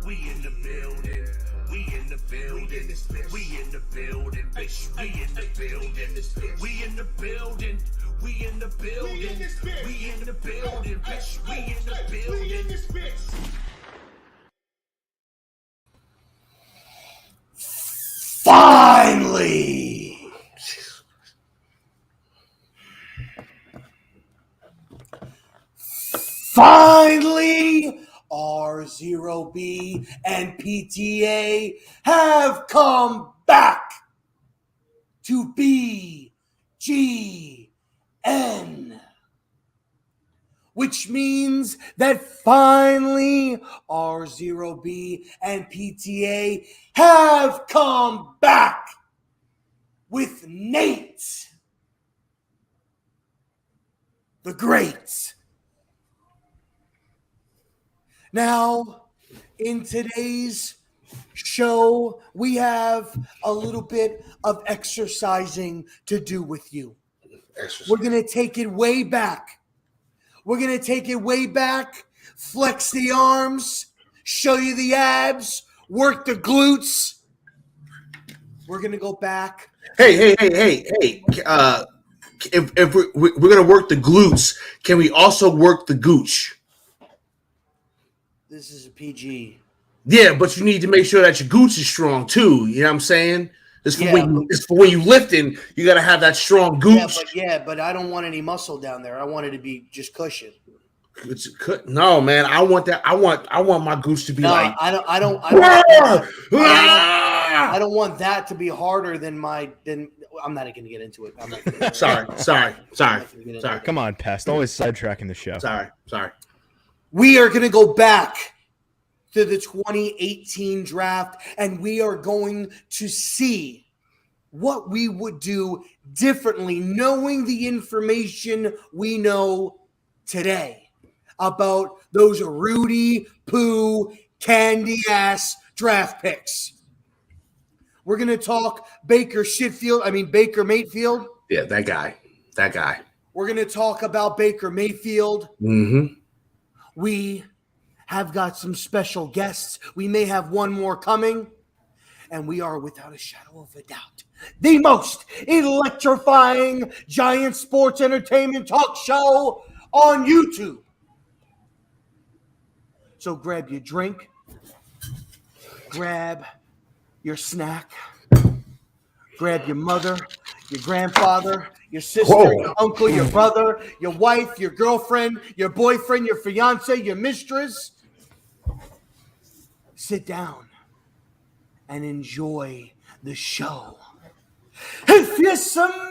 We in the building. We in the building. We in the building, bitch. We in the building. We in the building. We in the building. We in the building, bitch. We in the building. Finally! Finally! RZeroB and PTA have come back to BGN, which means that finally RZeroB and PTA have come back with Nate the Great. Now, in today's show, we have a little bit of exercising to do with you. We're going to take it way back. Flex the arms, show you the abs, work the glutes. We're going to go back. Hey. If we're going to work the glutes, can we also work the gooch? This is a PG. Yeah, but you need to make sure that your gooch is strong too. You know what I'm saying? It's for when you lifting. You got to have that strong gooch. But I don't want any muscle down there. I want it to be just cushion. No, man. I want that. I want my gooch to be like. I don't want that to be harder than my. I'm not going to get into it. Sorry. Come on, Pest. Always sidetracking the show. Sorry. We are going to go back to the 2018 draft, and we are going to see what we would do differently, knowing the information we know today about those Rudy Poo candy-ass draft picks. We're going to talk Baker Mayfield. Yeah, that guy. We're going to talk about Baker Mayfield. Mm-hmm. We have got some special guests. We may have one more coming. And we are, without a shadow of a doubt, the most electrifying giant sports entertainment talk show on YouTube. So grab your drink, grab your snack, grab your mother, your grandfather, your sister, your uncle, your brother, your wife, your girlfriend, your boyfriend, your fiance, your mistress. Sit down and enjoy the show. If you smell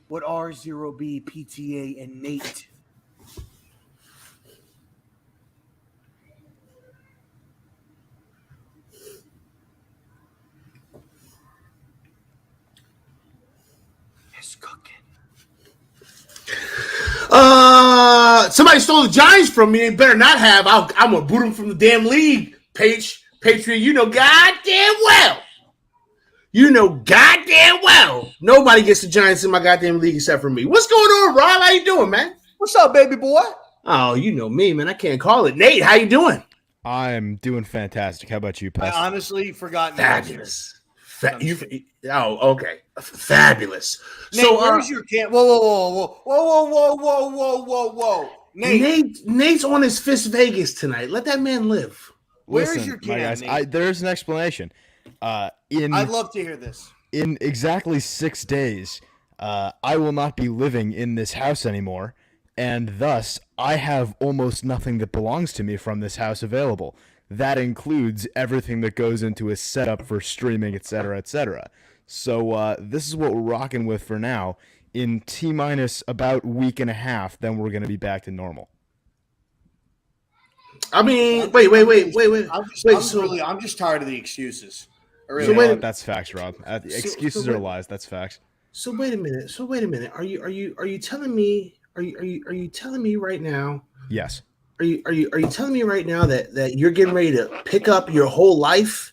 what RZeroB, PTA, and Nate is cooking. Somebody stole the Giants from me. They better not have. I'm gonna boot them from the damn league. Patriot, you know goddamn well. Nobody gets the Giants in my goddamn league except for me. What's going on, Rob? How you doing, man? What's up, baby boy? Oh, you know me, man. I can't call it. Nate, how you doing? I'm doing fantastic. How about you, Pest? I honestly forgot. Fabulous. Okay. Fabulous. Nate, So, where's your camp? Whoa. Nate's on his Fist Vegas tonight. Let that man live. Where's your camp, Nate? There's an explanation. I'd love to hear this. In exactly 6 days, I will not be living in this house anymore, and thus I have almost nothing that belongs to me from this house available. That includes everything that goes into a setup for streaming, etc., etc. So this is what we're rocking with for now. In T-minus about week and a half, then we're going to be back to normal. I mean, wait. I'm just tired of the excuses. That's facts, Rob. Excuses are lies. That's facts. So wait a minute. Are you telling me? Are you telling me right now? Yes. Are you telling me right now that you're getting ready to pick up your whole life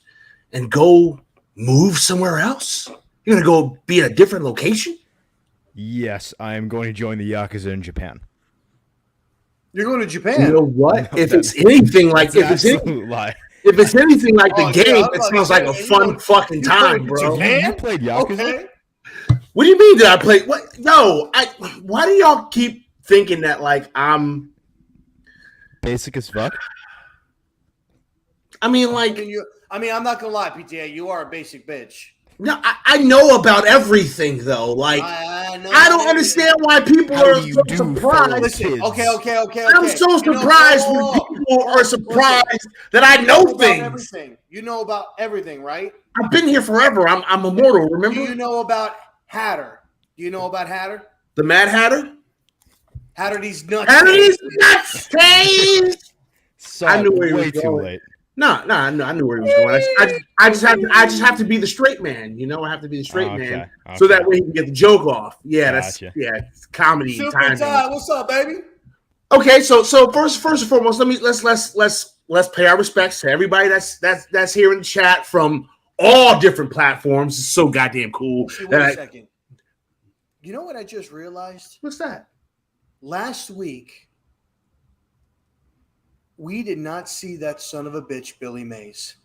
and go move somewhere else? You're gonna go be in a different location? Yes, I am going to join the Yakuza in Japan. You're going to Japan. You know what? No, If it's anything like That's an absolute lie. if it's anything like the Oh, game, yeah, I'm it about sounds to like say, a you fun know, fucking you time, going to bro. Japan? You played Yakuza? Okay. What do you mean? Did I play? What? No. Why do y'all keep thinking that like I'm? Basic as fuck. I mean, like, I'm not gonna lie, PTA. You are a basic bitch. no. I know about everything though. Like, I know. I don't understand why people How are do you so do, surprised. fellow Listen, kids? okay. I'm so surprised when people are surprised that I You know about things. everything. You know about everything, right? I've been here forever. I'm immortal. Do Remember you know about Hatter? Do you know about Hatter? the Mad Hatter? Hatter these nuts. Hatter these nuts, Cage! So, I knew where he was way too going. late. No, I knew where he was going. I just have to be the straight man. You know, I have to be the straight man, so that way he can get the joke off. Yeah, Gotcha. it's comedy. Super Timing. Ty, what's up, baby? Okay, so first and foremost, let's pay our respects to everybody that's here in the chat from all different platforms. It's so goddamn cool. Wait a second. You know what I just realized? What's that? Last week, we did not see that son of a bitch, Billy Mays.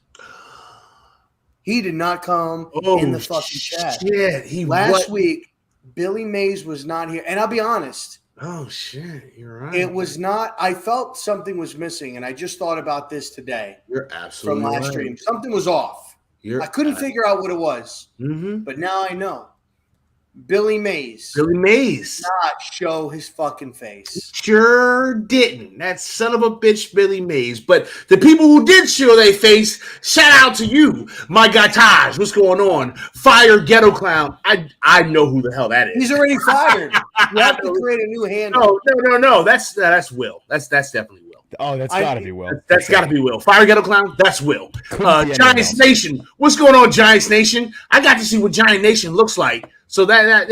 He did not come in the fucking chat. Shit, Last week, Billy Mays was not here. And I'll be honest. Oh, shit. You're right. It was not. I felt something was missing, and I just thought about this today. You're absolutely from last right. stream. Something was off. I couldn't figure out what it was, but now I know. Billy Mays Billy Mays did not show his fucking face. Sure didn't. That son of a bitch, Billy Mays. But the people who did show their face, shout out to you, my guy Taj. What's going on? Fire Ghetto Clown. I know who the hell that is. He's already fired. You have to create a new handle. No. That's Will. That's definitely Will. Oh, that's got to be Will. That's got to be Will. Fire Ghetto Clown, that's Will. Giants Nation. What's going on, Giants Nation? I got to see what Giant Nation looks like. So that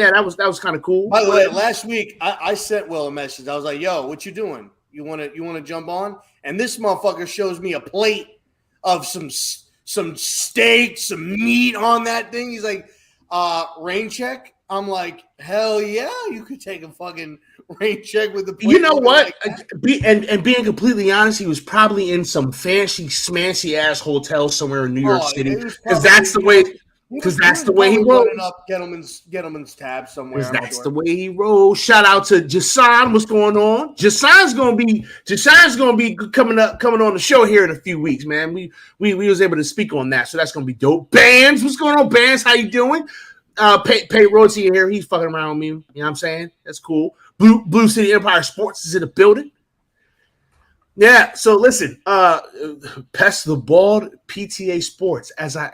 was kind of cool. By the way, last week I sent Will a message. I was like, "Yo, what you doing? You want to jump on?" And this motherfucker shows me a plate of some steak, some meat on that thing. He's like, "Rain check." I'm like, "Hell yeah, you could take a fucking rain check with the plate." You know what? And being completely honest, he was probably in some fancy, smancy ass hotel somewhere in New York City, because that's the way. Because that's the way he rolls. Up Gentleman's tab somewhere. Because that's the way he rolls. Shout out to Jason. What's going on? Jason's gonna be coming on the show here in a few weeks, man. We was able to speak on that, so that's gonna be dope. Bands, what's going on? Bands, how you doing? Pay Rhodes here. He's fucking around with me. You know what I'm saying? That's cool. Blue City Empire Sports is in the building. Yeah, so listen, Pest the Bald PTA Sports. As I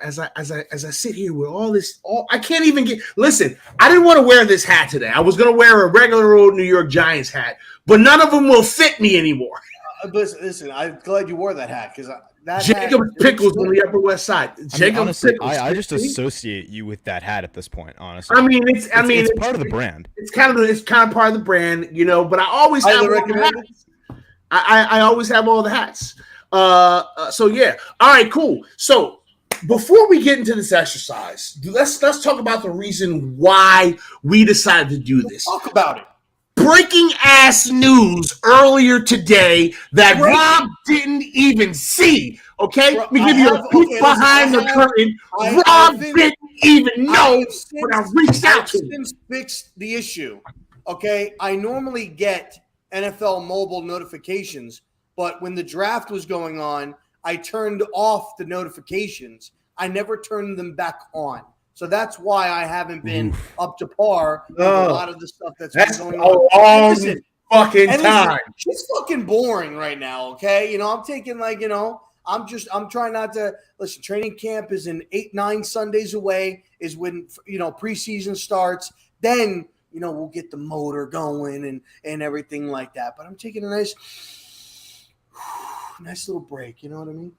sit here with all I can't even get. Listen, I didn't want to wear this hat today. I was gonna wear a regular old New York Giants hat, but none of them will fit me anymore. Listen, I'm glad you wore that hat because Jacob Pickles on the Upper West Side. Honestly, I just associate you with that hat at this point. Honestly, it's part of the brand. It's kind of part of the brand, you know. But I always have recommend it. I always have all the hats. So yeah. All right, cool. So before we get into this exercise, let's talk about the reason why we decided to do this. Talk about it. Breaking ass news earlier today that Rob didn't even see. Okay, let me give you a peek behind the curtain. Rob didn't even know when I reached out to him. Since fixed the issue. Okay, I normally get NFL mobile notifications, but when the draft was going on, I turned off the notifications. I never turned them back on. So that's why I haven't been up to par with a lot of the stuff that's been going on. Long fucking time. It's fucking boring right now, okay? You know, I'm taking I'm trying not to listen. Training camp is in 8-9 Sundays away, is when preseason starts. Then we'll get the motor going and everything like that. But I'm taking a nice little break. You know what I mean?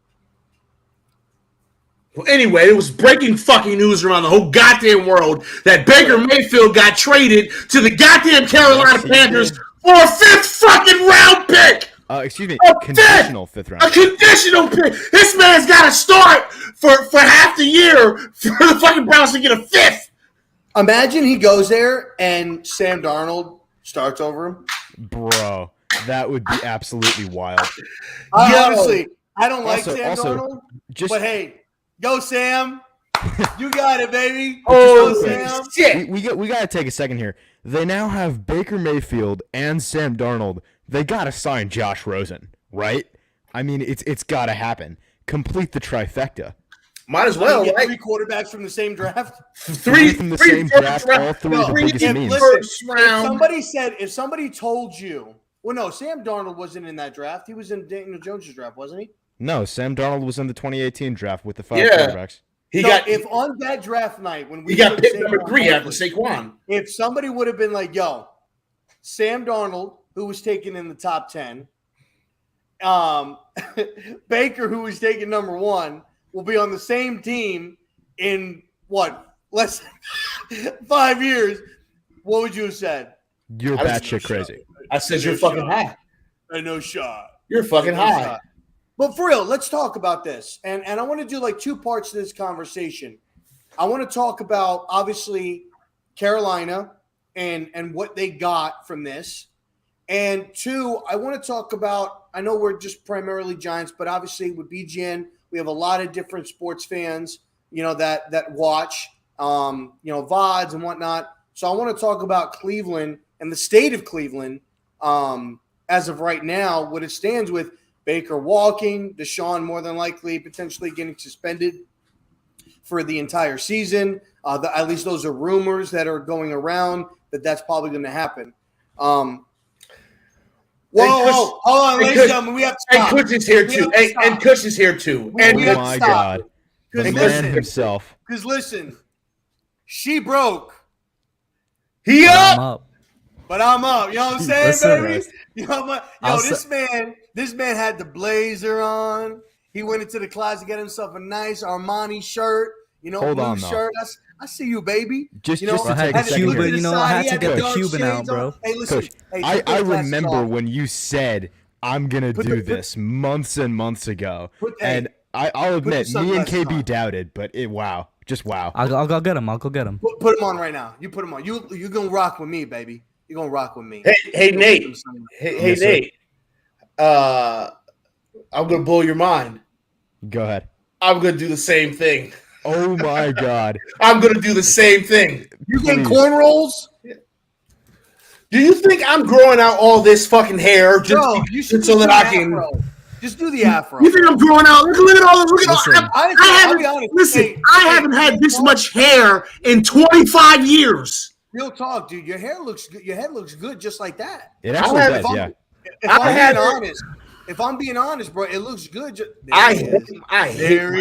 Well, anyway, it was breaking fucking news around the whole goddamn world that Baker Mayfield got traded to the goddamn Carolina Panthers for a 5th fucking round pick. Excuse me, conditional 5th round. A conditional pick. This man's got to start for half the year for the fucking Browns to get a 5th. Imagine he goes there and Sam Darnold starts over him. Bro, that would be absolutely wild. Honestly, I don't like Sam Darnold, just but hey, go Sam. You got it, baby. Oh, Go, Sam. shit. we got to take a second here. They now have Baker Mayfield and Sam Darnold. They got to sign Josh Rosen, right? I mean, it's got to happen. Complete the trifecta. Might as well, right? 3 quarterbacks from the same draft. Three from the same draft, all three No, the biggest if, means. listen, if somebody told you, well, no, Sam Darnold wasn't in that draft. He was in Daniel Jones' draft, wasn't he? No, Sam Darnold was in the 2018 draft with the 5 Yeah. quarterbacks. If on that draft night when he got picked number 3 after Saquon. If somebody would have been like, "Yo, Sam Darnold, who was taken in the top 10, Baker, who was taken number 1, will be on the same team in less than 5 years," what would you have said? You're batshit crazy. I said you're fucking high. No shot. You're fucking high. But for real, let's talk about this. And I want to do like 2 parts to this conversation. I want to talk about, obviously, Carolina and what they got from this. And 2, I want to talk about, I know we're just primarily Giants, but obviously with BGN, we have a lot of different sports fans, that watch, VODs and whatnot. So I want to talk about Cleveland and the state of Cleveland as of right now, what it stands with. Baker walking, Deshaun more than likely potentially getting suspended for the entire season. At least those are rumors that are going around that's probably going to happen. Hold on, ladies and gentlemen, we have to stop. And Kush is here too. And Kush is here too. Oh my God, the man himself. Because listen, she broke. He up. But I'm up. You know what I'm saying, Listen, baby? You know what? This man had the blazer on. He went into the closet, get himself a nice Armani shirt. Hold blue on, shirt. I see you, baby. Just to I take had a second Cuban, here. I had to get the dark Cuban out, shades bro. on. Hey, listen. Coach, Hey, I remember when you said, I'm going to do this months and months ago. And I'll admit, me and KB doubted, but wow. Just wow. I'll go get him. Put him on right now. You put him on. You're going to rock with me, baby. You're going to rock with me. Hey, Nate. Hey, Nate. I'm going to blow your mind. Go ahead. I'm going to do the same thing. Oh, my God. I'm going to do the same thing. You getting cornrows? Do you think I'm growing out all this fucking hair just so that I can... Afro. Just do the afro. You think I'm growing out? Look at all this. Listen, I haven't had this much hair in 25 years. Real talk, dude. Your hair looks good. Your head looks good just like that. It actually does, yeah. If I'm being honest, bro, it looks good. I hate my hair.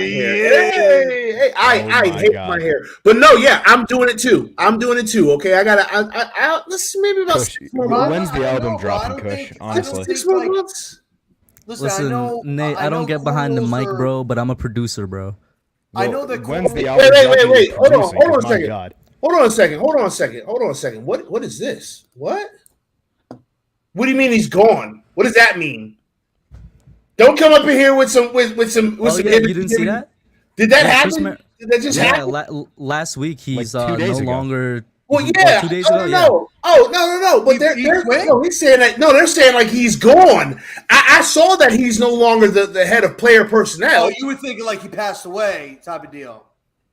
I hate God. my hair. But no, yeah, I'm doing it too. Okay, I gotta. Let's maybe about Kush, 6 more months. when's the album dropping, Kush? Honestly. 6 more months. Listen, Nate, I don't get behind the mic, bro, but I'm a producer, bro. I know that. When's the album Wait. Hold on a second. God. Hold on a second. What is this? What? What do you mean he's gone? What does that mean? Don't come up in here with some. You didn't see that? Did that happen? Did that just happen? Last week he's Like 2 days no ago. longer. Well, yeah. 2 days ago, yeah. No. But he's saying that. No, they're saying like he's gone. I saw that he's no longer the head of player personnel. Oh, you were thinking like he passed away, type of deal.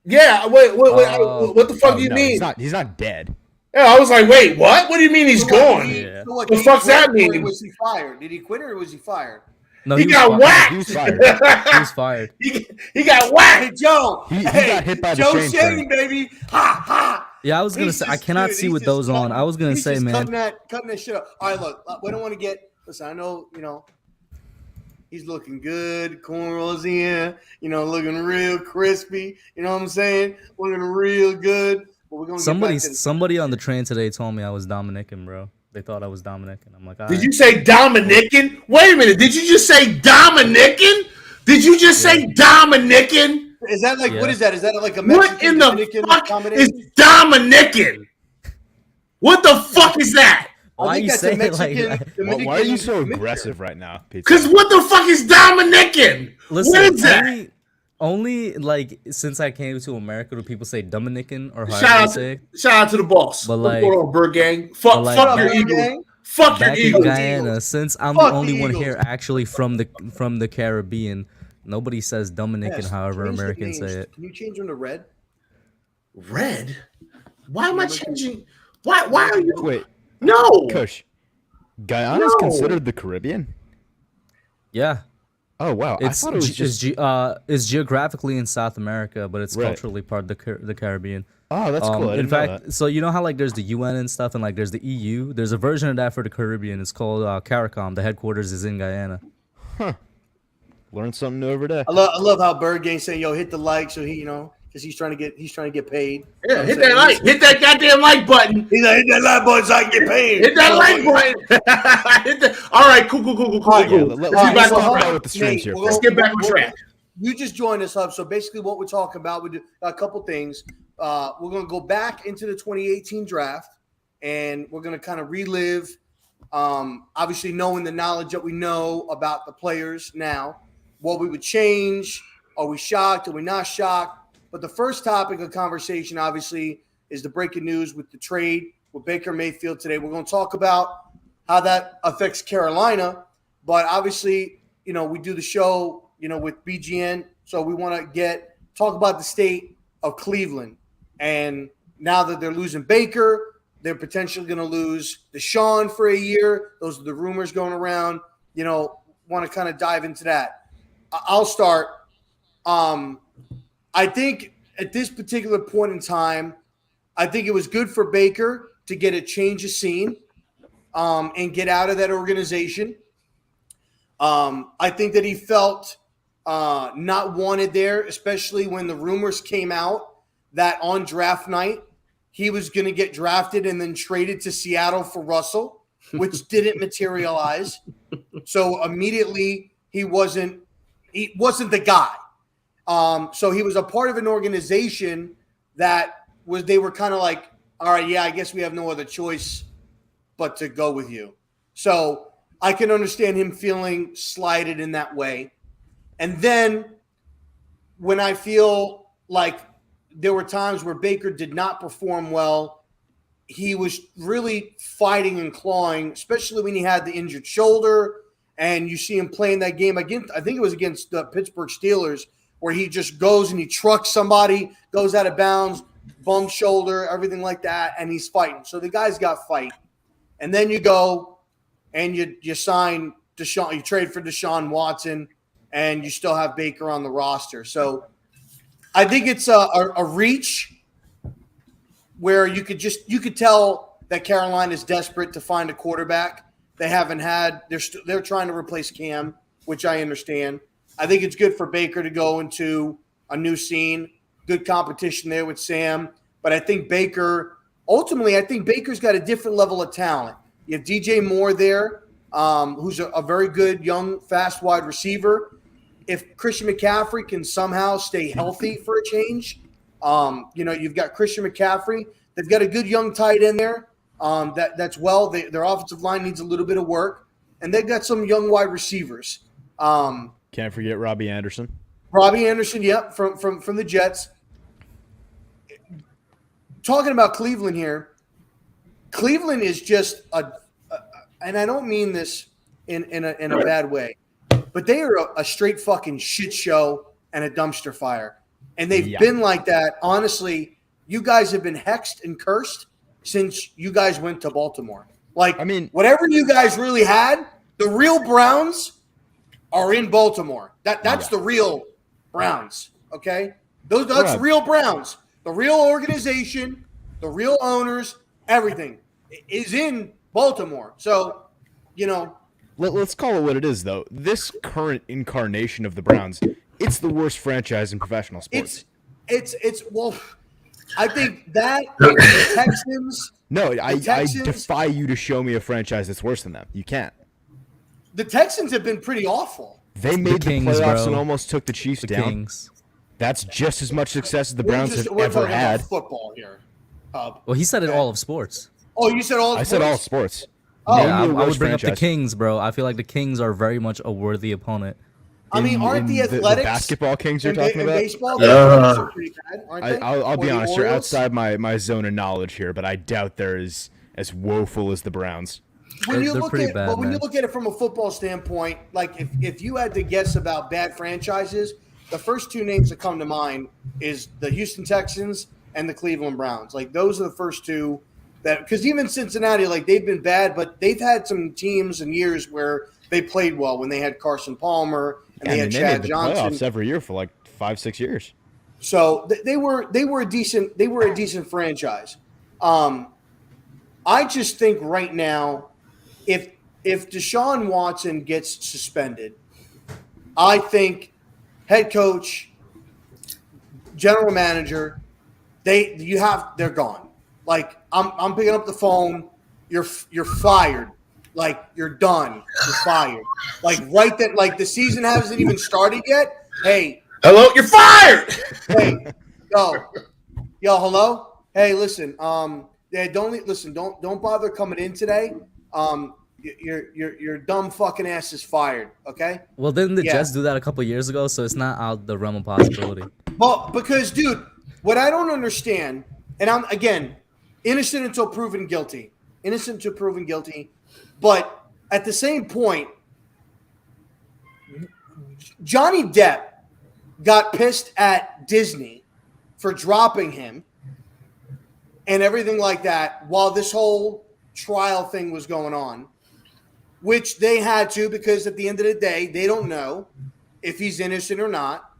Yeah. Wait. What the fuck do you mean? He's not dead. Yeah, I was like, wait, what? What do you mean he's gone? Yeah. So what The fuck's that mean? Was he fired? Did he quit or was he fired? No, He got whacked. He was fired. He was fired. He got whacked. Hey, Joe. He got hit by the Joe chain Shane, train. baby. Ha ha. Yeah, I was gonna say I cannot see with those on. I was gonna say, man. Cutting that shit up. All right, look, we don't want to get. Listen, I know, he's looking good. Cornrows in, looking real crispy. You know what I'm saying? Looking real good. But we're gonna Somebody on the train today told me I was Dominican, bro. They thought I was Dominican. I'm like, all Did right. you say Dominican? Wait a minute. Did you just say Dominican? Did you just say Dominican? Is that like what is that? Is that like a What Mexican in the Dominican fuck combination? is Dominican? What the fuck is that? Why I think you that's a saying it Mexican- like? Dominican Why are you so mixture. aggressive right now, Pete? Because what the fuck is Dominican? Listen, what is that? Only like since I came to America, do people say Dominican or Shout however out, they say it? shout out to the boss. But What's like, going on, Bird Gang? but Fuck, like fuck What your up, back Bird Eagles. Gang? Fuck your back in Eagles. Guyana, Eagles. since I'm Fuck the only the one Eagles. here actually from the Caribbean, nobody says Dominican, Yes, however change the Americans names. say it. Can you change them to red? Red? Why am I changing? Why are you? Wait, No. Kush. Guyana's No. considered the Caribbean? Yeah, Oh wow, I it's thought it was just. it's geographically in South America, but it's Right. culturally part of the Caribbean. Oh, that's cool. I In didn't know fact, that. so you know how like there's the UN and stuff, and like there's the EU. There's a version of that for the Caribbean. It's called CARICOM. The headquarters is in Guyana. Learned something new every day. I love how Bird Gang saying, "Yo, hit the like," so he, because he's trying to get paid. You know Yeah, what hit I'm that saying? like. Hit that goddamn like button. He's like, hit that like button so I can get paid. Hit that like button. Hit that. All right, cool. right, Yeah, Cool. let's Let's get back talk on about track. what the streams Nate, here. we'll Let's For. get back on track. You just joined us, Hub. So basically, what we're talking about, we do a couple things. We're going to go back into the 2018 draft, and we're going to kind of relive, obviously knowing the knowledge that we know about the players now, what we would change. Are we shocked? Are we not shocked? But the first topic of conversation, obviously, is the breaking news with the trade with Baker Mayfield today. We're going to talk about how that affects Carolina, but obviously, we do the show, with BGN, so we want to talk about the state of Cleveland. And now that they're losing Baker, they're potentially going to lose Deshaun for a year. Those are the rumors going around. Want to kind of dive into that. I'll start. I think at this particular point in time, I think it was good for Baker to get a change of scene and get out of that organization. I think that he felt not wanted there, especially when the rumors came out that on draft night he was going to get drafted and then traded to Seattle for Russell, which didn't materialize. So immediately he wasn't the guy. So he was a part of an organization they were kind of like, all right, yeah, I guess we have no other choice but to go with you. So I can understand him feeling slighted in that way. And then when I feel like there were times where Baker did not perform well, he was really fighting and clawing, especially when he had the injured shoulder. And you see him playing that game against, I think it was against the Pittsburgh Steelers, where he just goes and he trucks somebody, goes out of bounds, bum shoulder, everything like that, and he's fighting. So the guy's got fight. And then you go and you sign Deshaun, you trade for Deshaun Watson, and you still have Baker on the roster. So I think it's a reach where you could tell that Carolina is desperate to find a quarterback. They haven't had they're trying to replace Cam, which I understand. I think it's good for Baker to go into a new scene, good competition there with Sam. But I think Baker's got a different level of talent. You have DJ Moore there, who's a very good young, fast wide receiver. If Christian McCaffrey can somehow stay healthy for a change, you've got Christian McCaffrey. They've got a good young tight end there. That's well. Their offensive line needs a little bit of work, and they've got some young wide receivers. Can't forget Robbie Anderson. Robbie Anderson, yep, from the Jets. Talking about Cleveland here, Cleveland is just and I don't mean this in a bad way, but they are a straight fucking shit show and a dumpster fire, and they've been like that. Honestly, you guys have been hexed and cursed since you guys went to Baltimore. Whatever you guys really had, the real Browns are in Baltimore. That's the real Browns, okay? That's the real Browns. The real organization, the real owners, everything is in Baltimore. So, Let's call it what it is, though. This current incarnation of the Browns, it's the worst franchise in professional sports. Well, I think that the Texans. No, I defy you to show me a franchise that's worse than them. You can't. The Texans have been pretty awful. They made the Kings, playoffs bro. and almost took the Chiefs down. Kings. That's just as much success as the Browns have We're ever talking had. about football here. Well, he said it all of sports. Oh, you said all of I sports? said all sports. Oh, Name Yeah, me a I worse would bring up the franchise. Kings, bro. I feel like the Kings are very much a worthy opponent. I mean, aren't the Athletics basketball Kings you're in talking about? baseball? The Athletics are pretty bad, aren't they? I'll Or be the honest, you're Orioles? outside my zone of knowledge here, but I doubt they're as woeful as the Browns. When you They're look pretty at, bad, but when you man. look at it from a football standpoint, like if you had to guess about bad franchises, the first two names that come to mind is the Houston Texans and the Cleveland Browns. Like those are the first two that, because even Cincinnati, like they've been bad, but they've had some teams and years where they played well when they had Carson Palmer and they had they Chad made the Johnson. playoffs every year for like 5-6 years. So they were a decent franchise. I just think right now, if Deshaun Watson gets suspended, I think head coach, general manager, they're gone. Like I'm picking up the phone. You're fired. Like you're done. You're fired. Like right then, like the season hasn't even started yet. Hey, Hello, you're fired. hey, yo, hello. Hey, listen. Yeah, don't bother coming in today. Your dumb fucking ass is fired. Okay. Well, didn't the Yeah. Jets do that a couple years ago? So it's not out the realm of possibility. Well, because, dude, what I don't understand, and I'm, again, innocent until proven guilty. Innocent until proven guilty. But at the same point, Johnny Depp got pissed at Disney for dropping him and everything like that while this whole trial thing was going on, which they had to because at the end of the day, they don't know if he's innocent or not.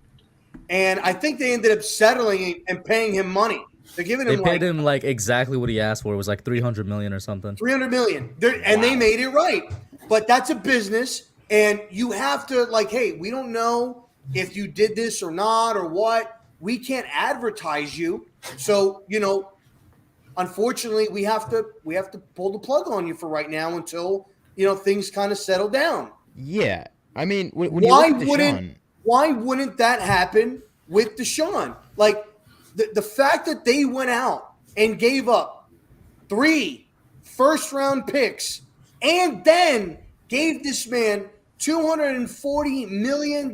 And I think they ended up settling and paying him money. They're giving They him paid him like exactly what he asked for. It was like $300 million or something. $300 million. And they made it right. But that's a business, and you have to, like, hey, we don't know if you did this or not or what. We can't advertise you. So, unfortunately, we have to pull the plug on you for right now until, things kind of settle down. Yeah, I mean, when you look at Deshaun, why wouldn't that happen with Deshaun? Like, the fact that they went out and gave up 3 first-round picks and then gave this man $240 million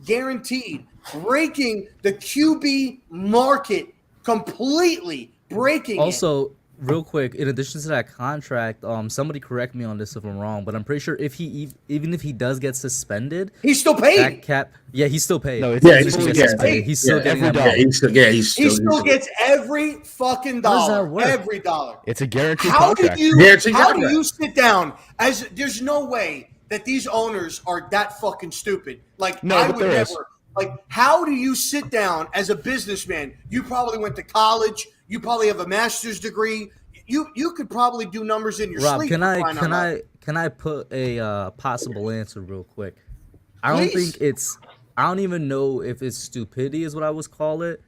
guaranteed, breaking the QB market completely, breaking it. Also, real quick, in addition to that contract, somebody correct me on this if I'm wrong, but I'm pretty sure even if he does get suspended, He's still paid. that cap, he's still paid. No, Yeah, he's he's still still getting paid. He's still getting every that dollar. money. He still gets every fucking How does dollar. that work? Every dollar. It's a guaranteed How do contract. you Guaranteed how do contract. you sit down as there's no way that these owners are that fucking stupid. Like No, I but would there never is. like how do you sit down as a businessman? You probably went to college, you probably have a master's degree. You could probably do numbers in your Rob, sleep. can for crying out loud. I put a possible answer real quick? I don't Please. think I don't even know if it's stupidity is what I would call it,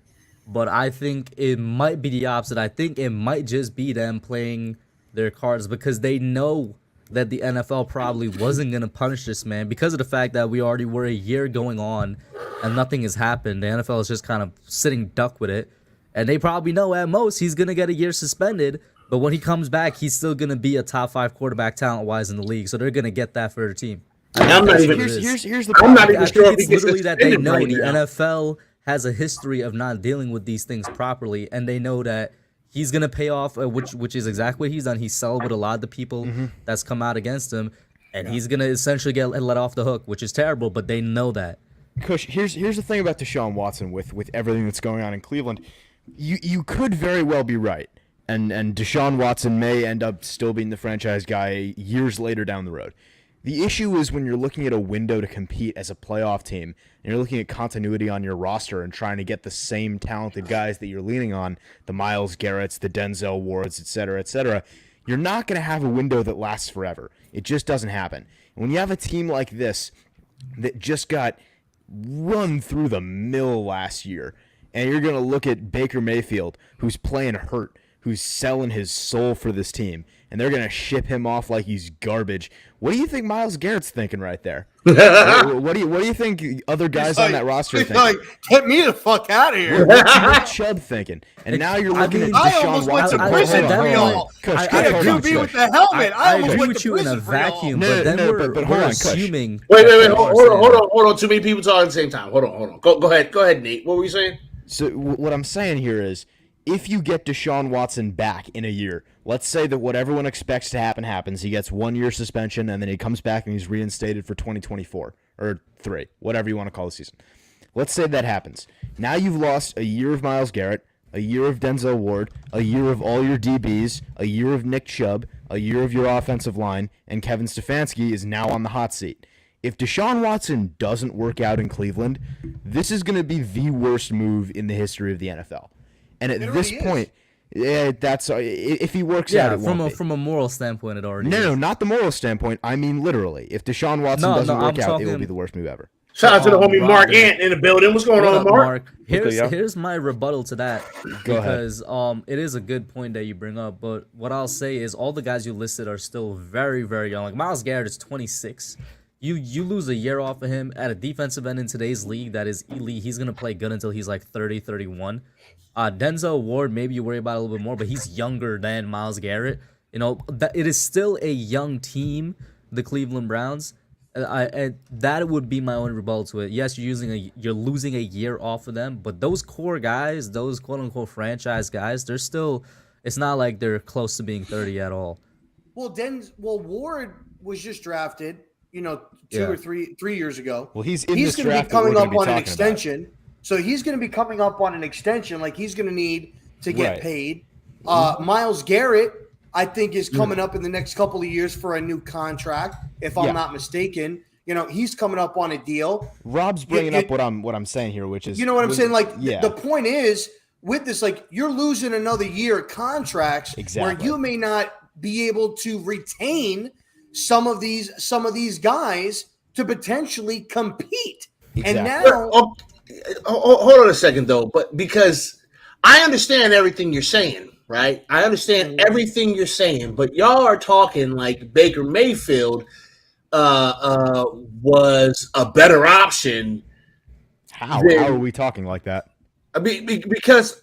but I think it might be the opposite. I think it might just be them playing their cards because they know that the NFL probably wasn't going to punish this man because of the fact that we already were a year going on and nothing has happened. The NFL is just kind of sitting duck with it. And they probably know at most he's going to get a year suspended. But when he comes back, he's still going to be a top 5 quarterback talent-wise in the league. So they're going to get that for their team. I'm not even. Here's the I'm problem. not even I sure think if he it's gets literally that they suspended know right the now. NFL has a history of not dealing with these things properly, and they know that he's gonna pay off, which is exactly what he's done. He's settled with a lot of the people that's come out against him, and he's gonna essentially get let off the hook, which is terrible. But they know that. Kush, here's the thing about Deshaun Watson with everything that's going on in Cleveland. You could very well be right, and Deshaun Watson may end up still being the franchise guy years later down the road. The issue is when you're looking at a window to compete as a playoff team, and you're looking at continuity on your roster and trying to get the same talented guys that you're leaning on, the Myles Garretts, the Denzel Wards, et cetera, you're not going to have a window that lasts forever. It just doesn't happen. And when you have a team like this that just got run through the mill last year, and you're going to look at Baker Mayfield, who's playing hurt, who's selling his soul for this team, and they're going to ship him off like he's garbage. What do you think Myles Garrett's thinking right there? what do you think other guys on that roster are thinking? Like, get me the fuck out of here. What's Nick Chubb thinking? And now you're looking at I Deshaun almost went to Watson. prison Hold on, for hold on. y'all. Kush, I Kush, had a hold on, QB with Kush. the helmet. I almost agree went with to you in a prison for y'all. vacuum, No, but then no, we're, but hold we're on, Kush. assuming. Wait. Hold on. Too many people talking at the same time. Hold on. Go ahead, Nate. What were you saying? So what I'm saying here is, if you get Deshaun Watson back in a year, let's say that what everyone expects to happen happens. He gets 1 year suspension, and then he comes back and he's reinstated for 2024 or 3, whatever you want to call the season. Let's say that happens. Now you've lost a year of Myles Garrett, a year of Denzel Ward, a year of all your DBs, a year of Nick Chubb, a year of your offensive line, and Kevin Stefanski is now on the hot seat. If Deshaun Watson doesn't work out in Cleveland, this is going to be the worst move in the history of the NFL. And at this point, that's if he works out. It from a moral standpoint, it already. No, is. not the moral standpoint. I mean literally. If Deshaun Watson doesn't work out, it will be the worst move ever. Shout out to the homie Robin. Mark Ant in the building. What's going on, Mark? Here's my rebuttal to that. Go ahead. Because it is a good point that you bring up. But what I'll say is all the guys you listed are still very, very young. Like Myles Garrett is 26. You lose a year off of him at a defensive end in today's league that is elite. He's going to play good until he's like 30, 31. Denzel Ward, maybe you worry about a little bit more, but he's younger than Myles Garrett. You know, that it is still a young team, the Cleveland Browns. That would be my only rebuttal to it. Yes, you're losing a year off of them, but those core guys, those quote unquote franchise guys, they're still. It's not like they're close to being 30 at all. Well, Ward was just drafted, two or three years ago. Well, he's in he's this going to draft be coming that we're up gonna be on an talking extension. So he's going to be coming up on an extension. Like he's going to need to get Right. paid. Myles Garrett, I think, is coming up in the next couple of years for a new contract. If I'm not mistaken, he's coming up on a deal. Rob's bringing up what I'm saying here, which is You know what I'm saying? Like yeah. the point is with this, like you're losing another year of contracts Exactly. where you may not be able to retain some of these guys to potentially compete. Exactly. And now Hold on a second, though, but because I understand everything you're saying, right? I understand everything you're saying, but y'all are talking like Baker Mayfield was a better option. How are we talking like that? I mean, because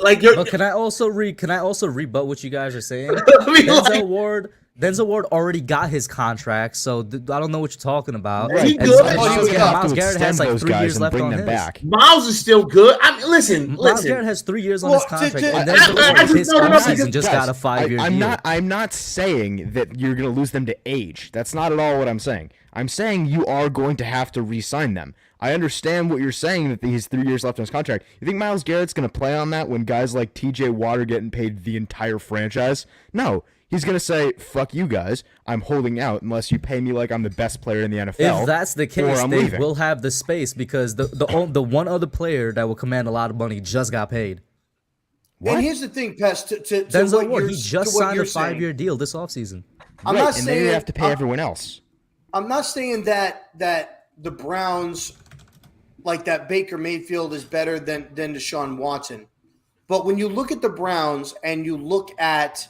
like you're. But can I also rebut what you guys are saying? I mean, Denzel Ward already got his contract, so I don't know what you're talking about. Right. He And good. Myles Garrett has like 3 years left on his. Miles is still good. I mean, listen. Myles Garrett has 3 years on his contract, and then his season just got a 5-year deal. I'm not saying that you're going to lose them to age. That's not at all what I'm saying. I'm saying you are going to have to re-sign them. I understand what you're saying, that he's 3 years left on his contract. You think Myles Garrett's going to play on that when guys like TJ Watt are getting paid the entire franchise? No. He's going to say, fuck you guys, I'm holding out unless you pay me like I'm the best player in the NFL. If that's the case, they will have the space because the one other player that will command a lot of money just got paid. What? And here's the thing, Pest, to Denzel Ward, he just signed a 5-year deal this offseason. I'm not saying then you have to pay everyone else. I'm not saying that the Browns, like that Baker Mayfield, is better than Deshaun Watson. But when you look at the Browns and you look at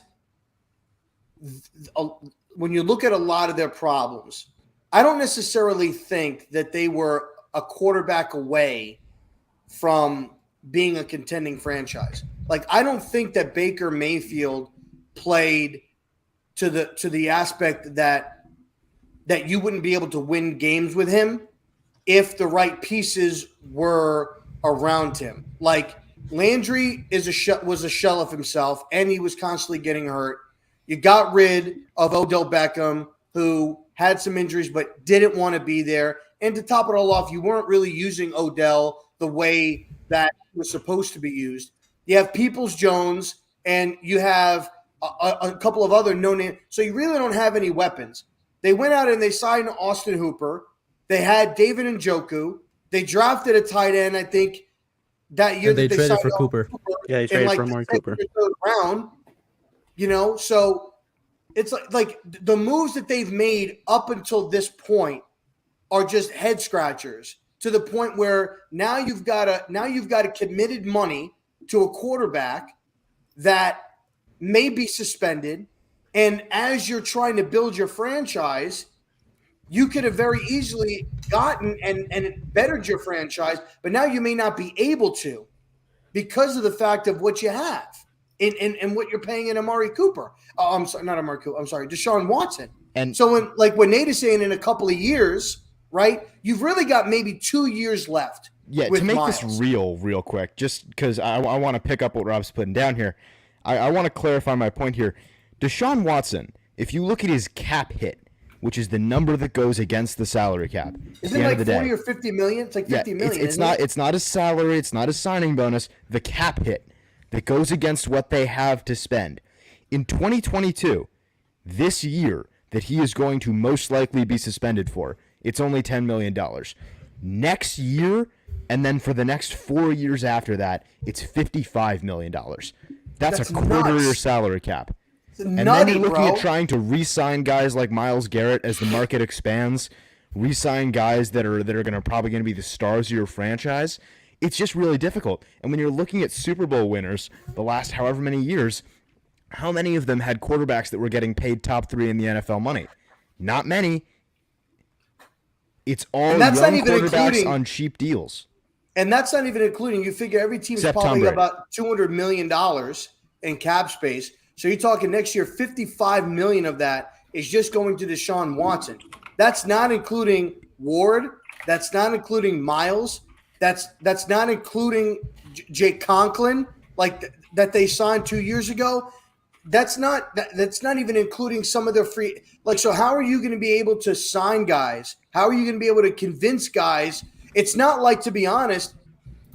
a lot of their problems, I don't necessarily think that they were a quarterback away from being a contending franchise. Like, I don't think that Baker Mayfield played to the aspect that you wouldn't be able to win games with him if the right pieces were around him. Like, Landry was a shell of himself, and he was constantly getting hurt. You got rid of Odell Beckham, who had some injuries but didn't want to be there. And to top it all off, you weren't really using Odell the way that it was supposed to be used. You have Peoples-Jones, and you have a couple of other no-name. So you really don't have any weapons. They went out and they signed Austin Hooper. They had David Njoku. They drafted a tight end, I think, that year. And they traded for Cooper. Yeah, he traded for Amari Cooper. Round, so it's like the moves that they've made up until this point are just head scratchers, to the point where now you've got a committed money to a quarterback that may be suspended, And as you're trying to build your franchise, you could have very easily gotten and bettered your franchise, but now you may not be able to because of the fact of what you have and what you're paying in Amari Cooper. Oh, I'm sorry, not Amari Cooper. I'm sorry, Deshaun Watson. And so when Nate is saying in a couple of years, right, you've really got maybe 2 years left. Yeah, with to make Miles. this real quick, just because I want to pick up what Rob's putting down here, I want to clarify my point here. Deshaun Watson, if you look at his cap hit, which is the number that goes against the salary cap, Isn't it like 40 or 50 million? It's like 50 million. It's not a salary, it's not a signing bonus. The cap hit that goes against what they have to spend. In 2022, this year that he is going to most likely be suspended for, it's only $10 million. Next year, and then for the next 4 years after that, it's $55 million. That's a quarter nuts. of your salary cap. And Then you're looking at trying to re-sign guys like Myles Garrett as the market expands, re-sign guys that are probably going to be the stars of your franchise. It's just really difficult. And when you're looking at Super Bowl winners the last however many years, how many of them had quarterbacks that were getting paid top 3 in the NFL money? Not many. It's all young quarterbacks on cheap deals. And that's not even including, you figure every team's probably got about $200 million in cap space. So you're talking next year, $55 million of that is just going to Deshaun Watson. That's not including Ward. That's not including Miles. That's not including Jake Conklin, that they signed 2 years ago. That's not even including some of their free. So how are you going to be able to sign guys? How are you going to be able to convince guys? It's not like, to be honest,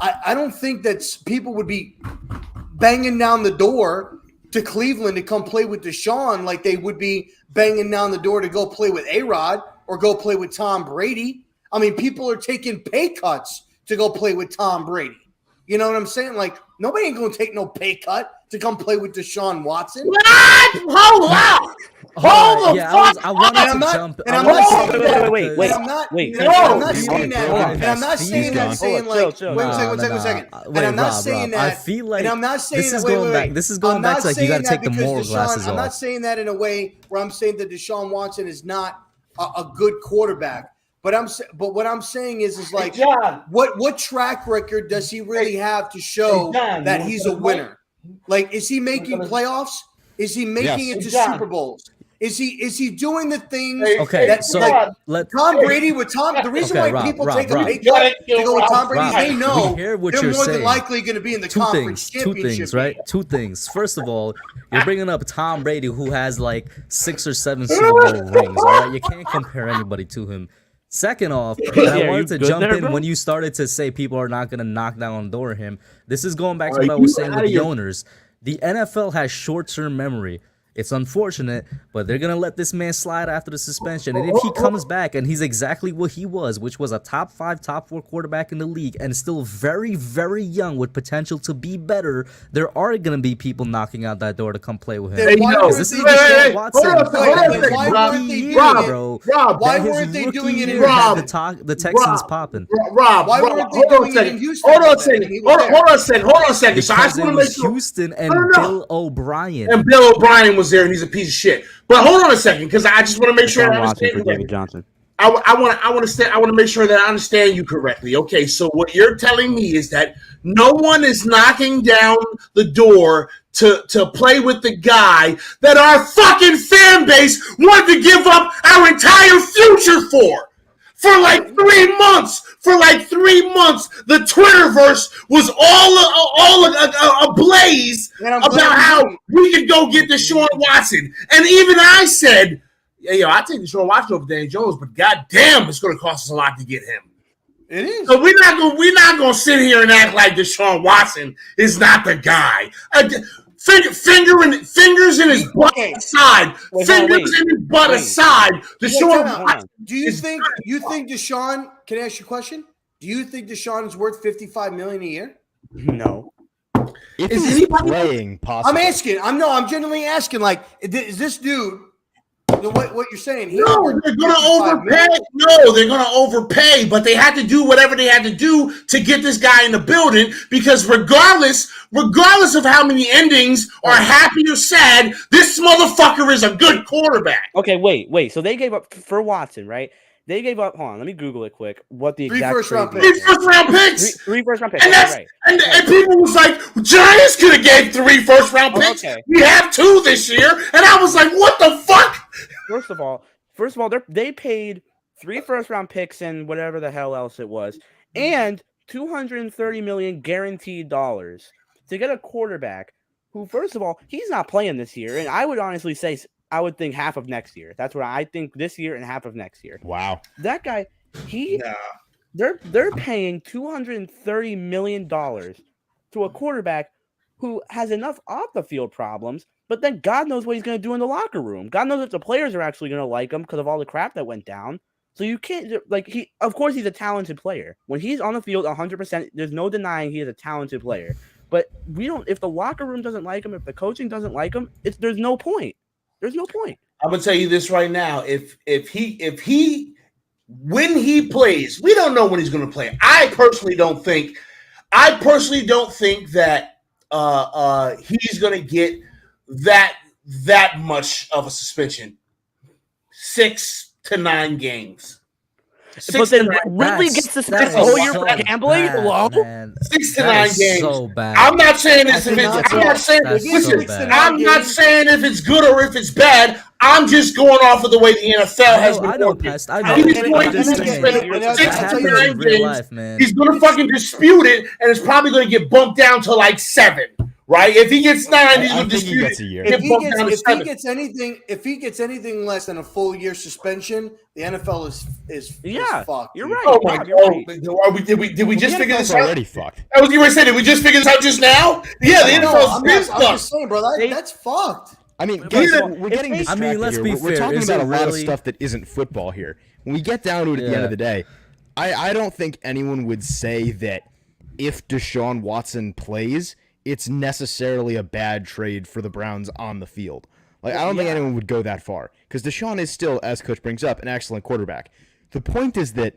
I don't think that people would be banging down the door to Cleveland to come play with Deshaun like they would be banging down the door to go play with A-Rod or go play with Tom Brady. I mean, people are taking pay cuts to go play with Tom Brady. You know what I'm saying? Nobody ain't going to take no pay cut to come play with Deshaun Watson. What? Hold up! Hold the fuck! I wanted to jump. And I'm not saying that. Wait. I'm not saying that. And I'm not saying that saying wait a second. And I'm not saying that. I feel like, and I'm not saying this is going back. This is going back to you got to take the moral glasses off. I'm not saying that in a way where I'm saying that Deshaun Watson is not a good quarterback. But what I'm saying is what track record does he really have to show that he's a winner? Is he making playoffs? Is he making it to Super Bowls? Is he doing the things that Tom Brady with Tom? The reason why people take a pay cut to go with Tom Brady, they know they're more than likely going to be in the conference championship. 2 things, right? 2 things. First of all, you're bringing up Tom Brady, who has 6 or 7 Super Bowl rings. All right, you can't compare anybody to him. Second off, I wanted to jump in when you started to say people are not going to knock down the door of him. This is going back to what I was saying with the owners. The NFL has short-term memory. It's unfortunate, but they're going to let this man slide after the suspension. And if he comes back and he's exactly what he was, which was a top 5, top 4 quarterback in the league and still very, very young with potential to be better, there are going to be people knocking out that door to come play with him. This is Deshaun Watson. Why weren't they doing it in the Texans popping? Why weren't they doing it in Houston? Hold on a second. So I just want to make sure. Houston and Bill O'Brien. And Bill O'Brien was there, and he's a piece of shit. But hold on a second, because I just want to make sure I understand. David Johnson. I want to make sure that I understand you correctly. Okay, so what you're telling me is that no one is knocking down the door to play with the guy that our fucking fan base wanted to give up our entire future for 3 months. For 3 months, the Twitterverse was all ablaze about how we could go get Deshaun Watson. And even I said, I take Deshaun Watson over Danny Jones, but goddamn, it's going to cost us a lot to get him. It is. So we're not going to sit here and act like Deshaun Watson is not the guy. Fingers in his butt aside. Fingers in his butt aside. Deshaun. Do you think Deshaun? Can I ask you a question? Do you think Deshaun is worth $55 million a year? No. Is anybody playing possible? I'm asking. I'm genuinely asking. Is this dude? What you're saying? No, they're going to overpay. No, they're going to overpay, but they had to do whatever they had to do to get this guy in the building, because regardless regardless of how many endings are happy or sad, this motherfucker is a good quarterback. Okay, wait. So they gave up for Watson, right? They gave up. Hold on, let me Google it quick. What the exact first-round trade picks. was. 3 first-round picks. Three first-round picks. And Okay, that's right. and people was like, Giants could have gave 3 first-round picks. Okay. We have 2 this year, and I was like, what the fuck? First of all, they paid 3 first-round picks and whatever the hell else it was, and $230 million guaranteed dollars to get a quarterback who, first of all, he's not playing this year, and I would honestly say I would think half of next year. That's what I think this year and half of next year. Wow. That guy, they're paying $230 million to a quarterback who has enough off the field problems, but then God knows what he's going to do in the locker room. God knows if the players are actually going to like him because of all the crap that went down. So you can't of course he's a talented player. When he's on the field 100%, there's no denying he is a talented player. But if the locker room doesn't like him, if the coaching doesn't like him, there's no point. There's no point. I'm gonna tell you this right now. When he plays, we don't know when he's gonna play. I personally don't think that he's gonna get that much of a suspension. 6 to 9 games. But then Ridley gets suspended the whole year for gambling? Hello? 6 to 9 games. So bad. I'm not saying this if it's good or if it's bad. I'm just going off of the way the NFL has been working. He's going to fucking dispute it, and it's probably going to get bumped down to like 7. Right? If he gets 9, he's going to dispute it. If he gets anything less than a full year suspension, the NFL is fucked. You're right. Oh my god! Did we just figure this out? Already fucked. I was going to say, did we just figure this out just now? Yeah, the NFL's been fucked. I'm just saying, bro. That's fucked. I mean, guys, we're getting distracted let's here. be We're fair. talking Is about it a lot of really- stuff that isn't football here. When we get down to it at the end of the day, I don't think anyone would say that if Deshaun Watson plays, it's necessarily a bad trade for the Browns on the field. Like, I don't think anyone would go that far, because Deshaun is still, as Coach brings up, an excellent quarterback. The point is that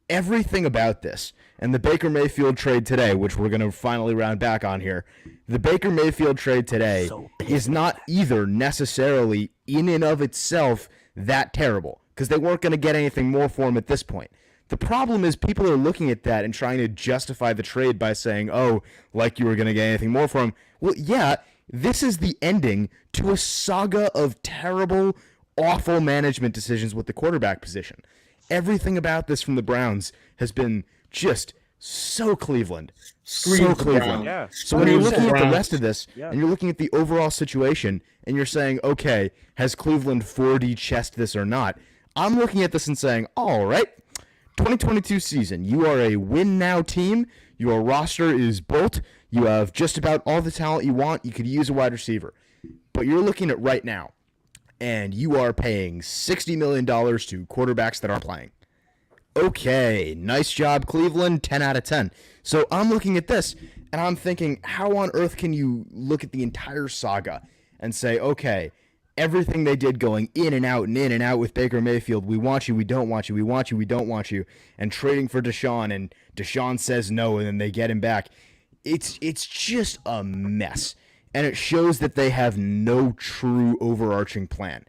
everything about this, and the Baker Mayfield trade today, which we're going to finally round back on here, the Baker Mayfield trade today is not either necessarily in and of itself that terrible, because they weren't going to get anything more for him at this point. The problem is people are looking at that and trying to justify the trade by saying, oh, like you were going to get anything more for him. Well, yeah, this is the ending to a saga of terrible, awful management decisions with the quarterback position. Everything about this from the Browns has been just so Cleveland. So Cleveland. Yeah. So when you're looking at the rest of this, and you're looking at the overall situation, and you're saying, okay, has Cleveland 4D chessed this or not? I'm looking at this and saying, all right, 2022 season, you are a win-now team. Your roster is built. You have just about all the talent you want. You could use a wide receiver. But you're looking at right now, and you are paying $60 million to quarterbacks that aren't playing. Okay, nice job, Cleveland, 10 out of 10. So I'm looking at this, and I'm thinking, how on earth can you look at the entire saga and say, okay, everything they did going in and out with Baker Mayfield, we want you, we don't want you, we want you, we don't want you, and trading for Deshaun, and Deshaun says no, and then they get him back. It's just a mess, and it shows that they have no true overarching plan.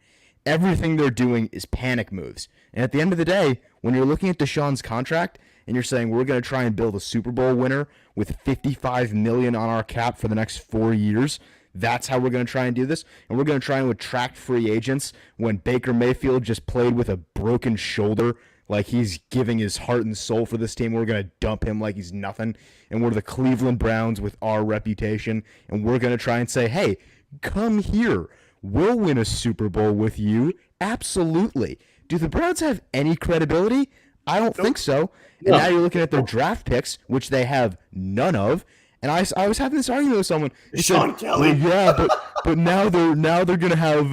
Everything they're doing is panic moves, and at the end of the day, when you're looking at Deshaun's contract, and you're saying we're going to try and build a Super Bowl winner with $55 million on our cap for the next 4 years, that's how we're going to try and do this. And we're going to try and attract free agents when Baker Mayfield just played with a broken shoulder, like he's giving his heart and soul for this team. We're going to dump him like he's nothing. And we're the Cleveland Browns with our reputation. And we're going to try and say, hey, come here. We'll win a Super Bowl with you. Absolutely. Do the Browns have any credibility? I don't think so. And now you're looking at their draft picks, which they have none of. And I was having this argument with someone. Sean Kelly. Well, yeah, but now they're gonna have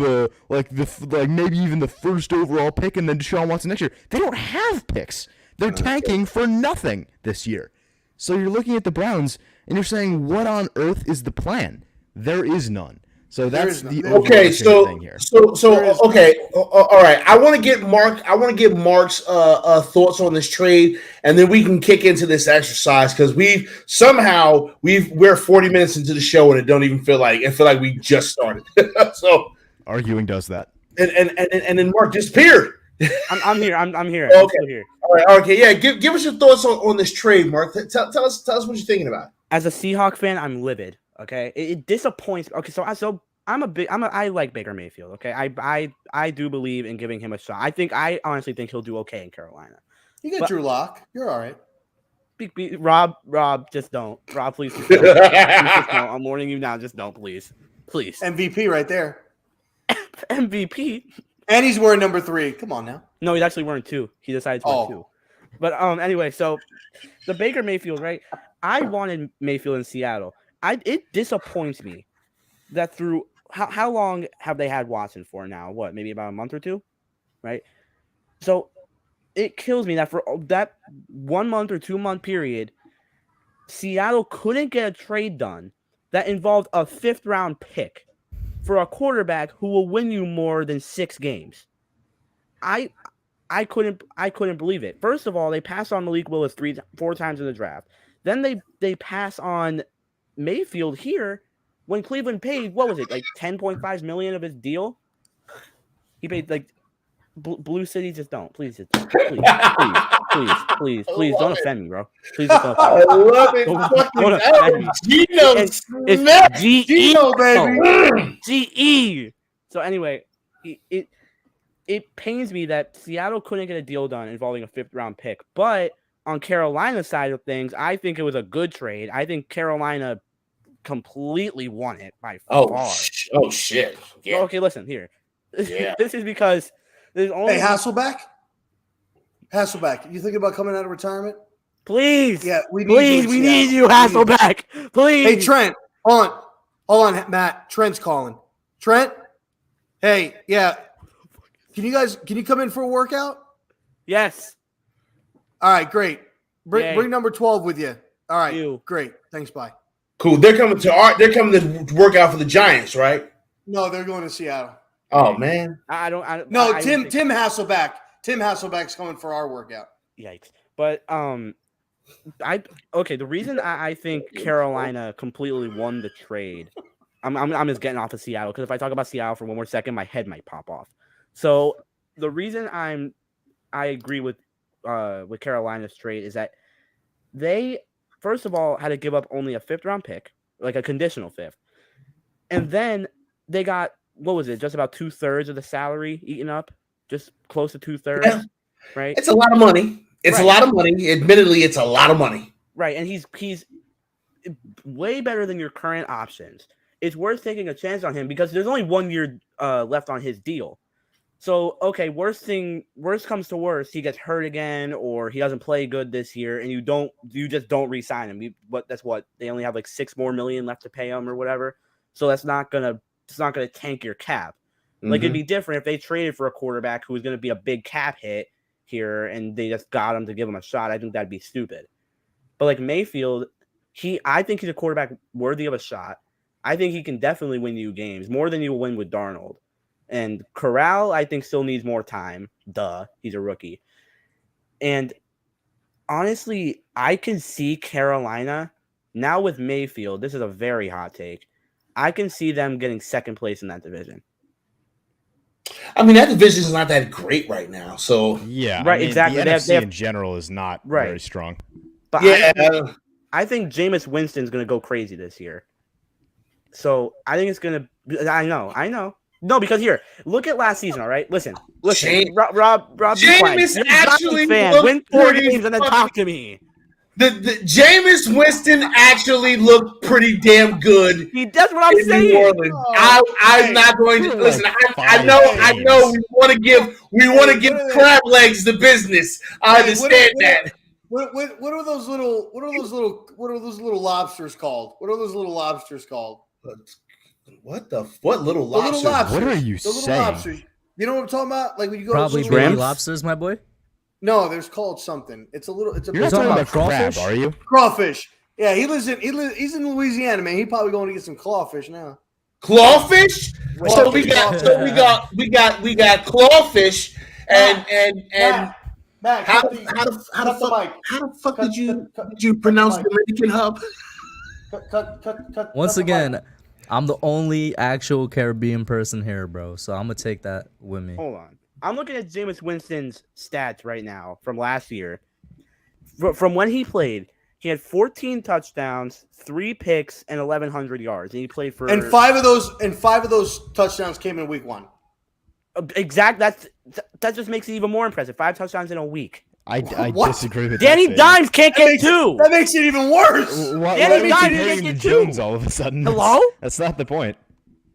maybe even the first overall pick, and then Deshaun Watson next year. They don't have picks. They're tanking for nothing this year. So you're looking at the Browns and you're saying, what on earth is the plan? There is none. So that's the there- Okay, overarching thing here. okay, all right. I want to get Mark's thoughts on this trade, and then we can kick into this exercise because we're 40 minutes into the show and I feel like we just started. So Arguing does that. and then Mark disappeared. I'm here. I'm here. Okay. I'm still here. All right, okay, yeah. Give us your thoughts on this trade, Mark. Tell us what you're thinking about. As a Seahawk fan, I'm livid. Okay, it disappoints. Okay, so I like Baker Mayfield. Okay, I do believe in giving him a shot. I honestly think he'll do okay in Carolina. You got Drew Lock. You're all right. Rob, just don't. Rob, please just don't. Please just don't. I'm warning you now. Just don't, please. MVP right there. MVP. And he's wearing number 3. Come on now. No, he's actually wearing 2. He decided to wear 2. But anyway, so the Baker Mayfield, right? I wanted Mayfield in Seattle. It disappoints me that through how long have they had Watson for now? What, maybe about a month or 2, right? So it kills me that for that 1 month or 2 month period, Seattle couldn't get a trade done that involved a 5th round pick for a quarterback who will win you more than 6 games. I couldn't believe it. First of all, they passed on Malik Willis 4 times in the draft. Then they pass on Mayfield here when Cleveland paid, what was it, like $10.5 million of his deal? He paid like Blue City. Just don't, please, just don't. Please don't offend me, bro. Please don't offend me. I love it. Don't offend me. It's Gino, baby. GE. So anyway, it pains me that Seattle couldn't get a deal done involving a 5th round pick. But on Carolina's side of things, I think it was a good trade. I think Carolina completely won it by far. Oh shit. Yeah. Okay, listen here. Yeah. This is because there's only Hey, Hasselbeck? You thinking about coming out of retirement? Please. Yeah, we need you, Hasselbeck. Please. Hey, Trent, hold on, Matt. Trent's calling. Trent? Hey, yeah. Can you come in for a workout? Yes. All right, great. Bring number 12 with you. All right, Ew. great. Thanks, bye. Cool. They're coming to work out for the Giants, right? No, they're going to Seattle. Oh man. Tim Hasselbeck. Tim Hasselbeck's coming for our workout. Yikes. But the reason I think Carolina completely won the trade. I'm just getting off of Seattle because if I talk about Seattle for one more second, my head might pop off. So the reason I agree with Carolina's trade is that they first of all had to give up only a 5th round pick, like a conditional 5th, and then they got, what was it, just about 2/3 of the salary eaten up, just close to 2/3, yeah. Right? It's a lot of money. It's a lot of money. Admittedly, it's a lot of money. Right, and he's way better than your current options. It's worth taking a chance on him because there's only 1 year left on his deal. So, okay, worst comes to worst, he gets hurt again or he doesn't play good this year and you just don't re-sign him. They only have like $6 more million left to pay him or whatever. So it's not gonna tank your cap. Mm-hmm. Like, it'd be different if they traded for a quarterback who was gonna be a big cap hit here and they just got him to give him a shot. I think that'd be stupid. But like Mayfield, I think he's a quarterback worthy of a shot. I think he can definitely win you games more than you'll win with Darnold. And Corral, I think, still needs more time. Duh, he's a rookie. And honestly, I can see Carolina now with Mayfield. This is a very hot take. I can see them getting 2nd place in that division. I mean, that division is not that great right now. So yeah, right, exactly. The NFC in general is not very strong. But I think Jameis Winston's going to go crazy this year. So I think it's going to. I know. No, because here, look at last season. All right, listen. Rob, Jameis actually win 4 games and then talk to me. The Jameis Winston actually looked pretty damn good. That's what I'm saying. I'm not going to listen. I know. We want to give crab legs the business. I understand that. What are those little lobsters called? What little lobsters? What are you saying? Lobsters. You know what I'm talking about? Like when you go probably to baby lobsters, my boy. No, there's called something. It's You're not talking about crab, are you? Crawfish. Yeah, he's in Louisiana, man. He probably going to get some clawfish now. Clawfish. So we Fucking got clawfish and Matt, how cut the fuck Cut- did you cut- pronounce cut the Dominican hub? cut Once the again, mic. I'm the only actual Caribbean person here, bro. So I'm gonna take that with me. Hold on. I'm looking at Jameis Winston's stats right now from last year. From when he played, he had 14 touchdowns, 3 picks, and 1,100 yards. And he played for And five of those touchdowns came in week 1. that just makes it even more impressive. 5 touchdowns in a week. I What? disagree with Danny that. Dimes can't get 2. That makes it even worse. Why Danny are you Dimes comparing didn't him to get 2. Jones all of a sudden? Hello? That's not the point.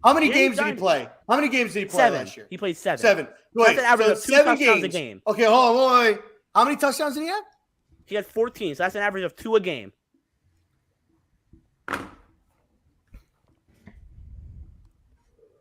How many Danny games did he Dimes- play? How many games did he play 7. last year? He played 7. 7. That's Wait, an average so of 2 7 touchdowns games. a game. Okay, hold on, wait. How many touchdowns did he have? He had 14, so that's an average of 2 a game.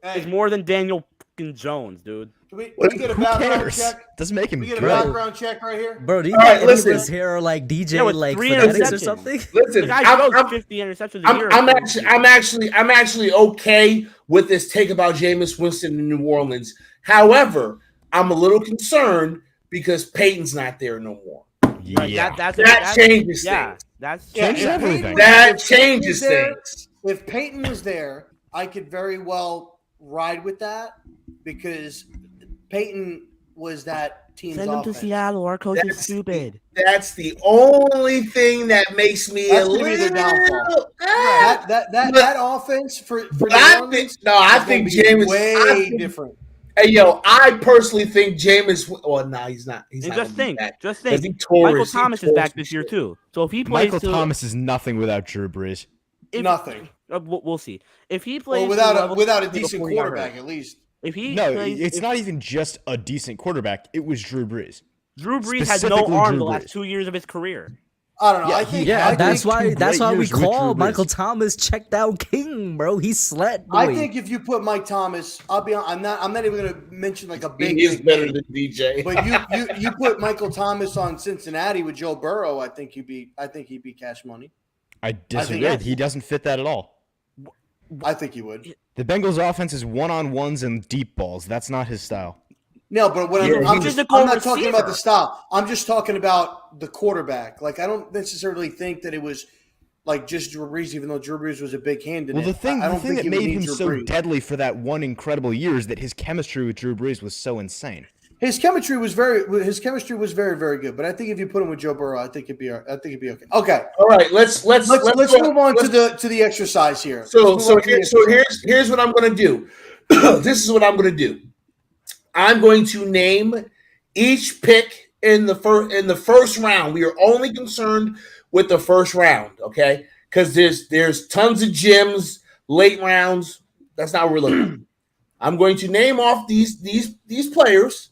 It's more than Daniel fucking Jones, dude. Can we get a Who background cares? check? Doesn't make him We get a good. background check right here. Bro, do you All right, think any of listen. us here are like DJ Yeah, with like 3 fanatics or interceptions. something? Listen, The guy throws I'm 50 interceptions a year. I'm actually okay with this take about Jameis Winston in New Orleans. However, I'm a little concerned because Peyton's not there no more. Yeah. That changes yeah, things. that's Changes if everything. Peyton- That if Peyton changes was there- things. If Peyton was there, I could very well ride with that because Peyton was that team's Send him to offense. Seattle. Our coach is That's- stupid. That's the only thing that makes me That's a gonna be their downfall. little. That offense for But New I Orleans think no, I is think gonna be Jameis. way different. Hey yo, I personally think Jameis. Well, no, he's not. He's And not just gonna be think, back. just 'Cause think. he tore Michael his- he Thomas is tore back some this year shit. too. So if he plays, Michael Thomas is nothing without Drew Brees. Nothing. We'll see. If he plays Well, to the level without a before decent he got quarterback, hurt. at least. If he No, plays, it's if not even just a decent quarterback. It was Drew Brees. Drew Brees had no specifically arm Drew the Brees. last 2 years of his career. I don't know. Yeah, I think. Yeah, I that's think, why. two That's great why we years with Drew call Brees. Michael Thomas checked out king, bro. He slept. I boy. think if you put Mike Thomas, I'll be. I'm not even going to mention like a big. He is big better name. than DJ. But you put Michael Thomas on Cincinnati with Joe Burrow, I think he'd be cash money. I disagree. yes. He doesn't fit that at all. I think he would. The Bengals' offense is one-on-ones and deep balls. That's not his style. No, but when Yeah, I'm he's just a goal I'm not talking about receiver. the style. I'm just talking about the quarterback. Like I don't necessarily think that it was like just Drew Brees, even though Drew Brees was a big hand in Well, it. the thing I don't think that he would made need him Drew so Brees. deadly for that one incredible year is that his chemistry with Drew Brees was so insane. His chemistry was very very good. But I think if you put him with Joe Burrow, I think it'd be okay. Okay, All right, let's let's go- move on let's- to the exercise here. So Let's move on to the exercise. here's what I'm gonna do. This is what I'm gonna do. I'm going to name each pick in the first round. We are only concerned with the first round, okay? Because there's tons of gems, late rounds. That's not what we're looking at. I'm going to name off these players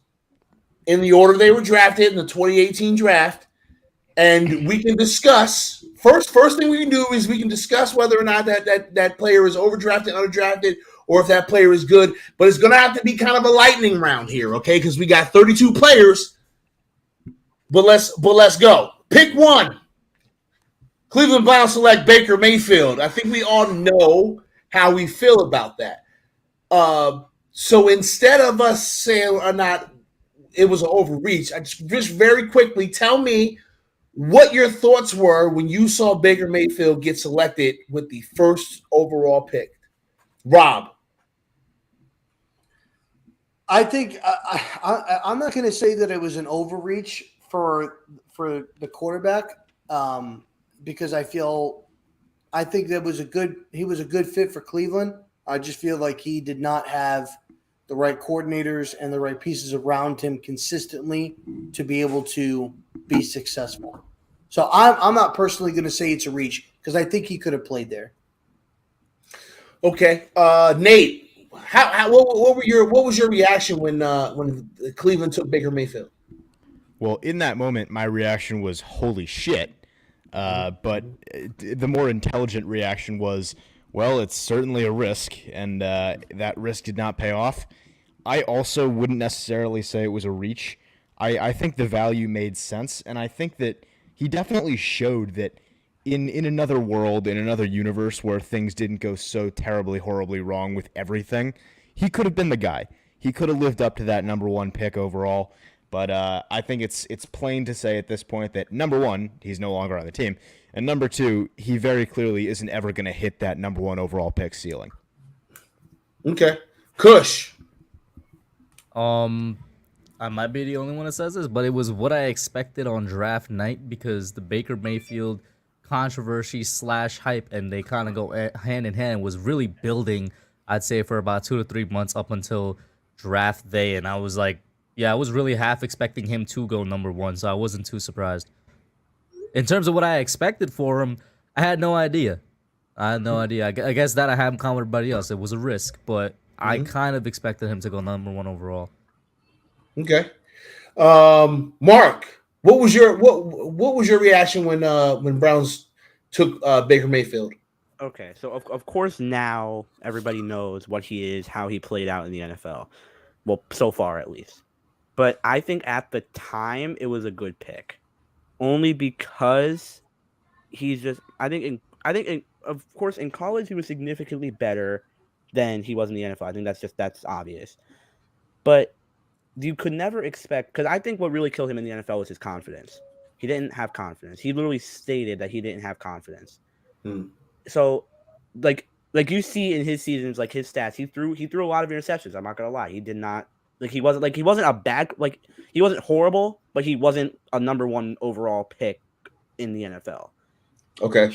in the order they were drafted in the 2018 draft, and we can discuss. First thing we can do is we can discuss whether or not that player is overdrafted, underdrafted, or if that player is good. But it's going to have to be kind of a lightning round here, okay? Because we got 32 players. But let's go. Pick one. Cleveland Browns select Baker Mayfield. I think we all know how we feel about that. So instead of us saying or not, it was an overreach. I just very quickly tell me what your thoughts were when you saw Baker Mayfield get selected with the first overall pick. Rob. I think I'm not going to say that it was an overreach for the quarterback because I think that he was a good fit for Cleveland. I just feel like he did not have the right coordinators and the right pieces around him consistently to be able to be successful. So I'm not personally going to say it's a reach because I think he could have played there. Okay, Nate. What was your reaction when Cleveland took Baker Mayfield? Well, in that moment, my reaction was holy shit. But the more intelligent reaction was, well, it's certainly a risk, and that risk did not pay off. I also wouldn't necessarily say it was a reach. I think the value made sense, and I think that he definitely showed that in another world, in another universe where things didn't go so terribly, horribly wrong with everything, he could have been the guy. He could have lived up to that number one pick overall. But I think it's plain to say at this point that, number one, he's no longer on the team. And number two, he very clearly isn't ever going to hit that number one overall pick ceiling. Okay. Kush. I might be the only one that says this, but it was what I expected on draft night because the Baker Mayfield controversy / hype, and they kind of go hand in hand, was really building, I'd say, for about 2 to 3 months up until draft day. And I was like, yeah, I was really half expecting him to go number one, so I wasn't too surprised. In terms of what I expected for him, I had no idea. I guess that I haven't common with everybody else. It was a risk, but I kind of expected him to go number one overall. Okay. Mark, what was your reaction when Browns took Baker Mayfield? Okay, so of course now everybody knows what he is, how he played out in the NFL. Well, so far at least. But I think at the time it was a good pick, only because he's just. Of course in college he was significantly better than he was in the NFL. I think that's obvious. But you could never expect, because I think what really killed him in the NFL was his confidence. He didn't have confidence. He literally stated that he didn't have confidence. So, like you see in his seasons, like his stats, he threw a lot of interceptions. I'm not gonna lie, he did not. He wasn't a bad, he wasn't horrible, but he wasn't a number one overall pick in the NFL. Okay.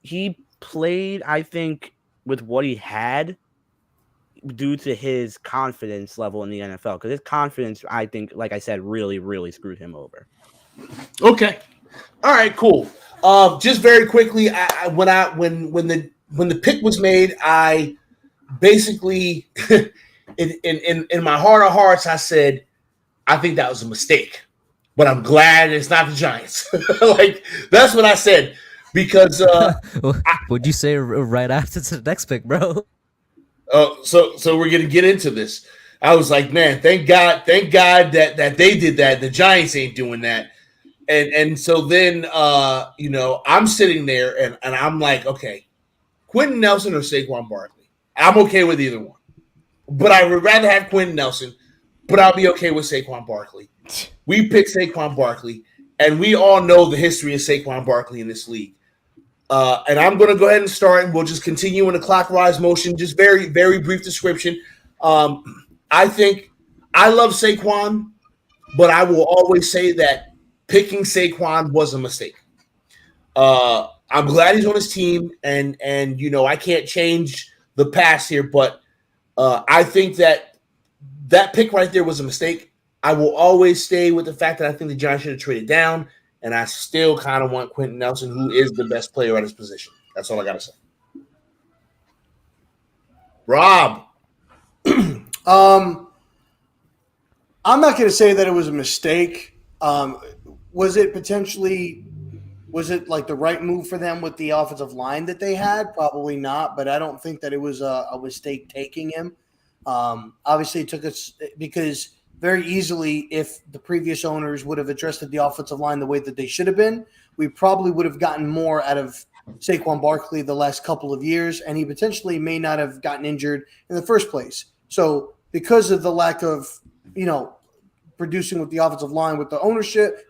He played, I think, with what he had due to his confidence level in the NFL. Because his confidence, I think, like I said, really, really screwed him over. Okay. All right, cool. Just very quickly, when the pick was made, I basically in my heart of hearts, I said, I think that was a mistake, but I'm glad it's not the Giants. Like, that's what I said, because what'd you say right after the next pick, bro? So we're gonna get into this. I was like, man, thank God that they did that. The Giants ain't doing that. And so then I'm sitting there and I'm like, okay, Quentin Nelson or Saquon Barkley. I'm okay with either one. But I would rather have Quentin Nelson, but I'll be okay with Saquon Barkley. We picked Saquon Barkley, and we all know the history of Saquon Barkley in this league. And I'm going to go ahead and start, and we'll just continue in a clockwise motion. Just very, very brief description. I think I love Saquon, but I will always say that picking Saquon was a mistake. I'm glad he's on his team, and I can't change the past here, but I think that pick right there was a mistake. I will always stay with the fact that I think the Giants should have traded down, and I still kind of want Quentin Nelson, who is the best player at his position. That's all I got to say. Rob. I'm not going to say that it was a mistake. Was it like the right move for them with the offensive line that they had? Probably not, but I don't think that it was a mistake taking him. Obviously, it took us because very easily, if the previous owners would have addressed the offensive line the way that they should have been, we probably would have gotten more out of Saquon Barkley the last couple of years, and he potentially may not have gotten injured in the first place. So because of the lack of, producing with the offensive line, with the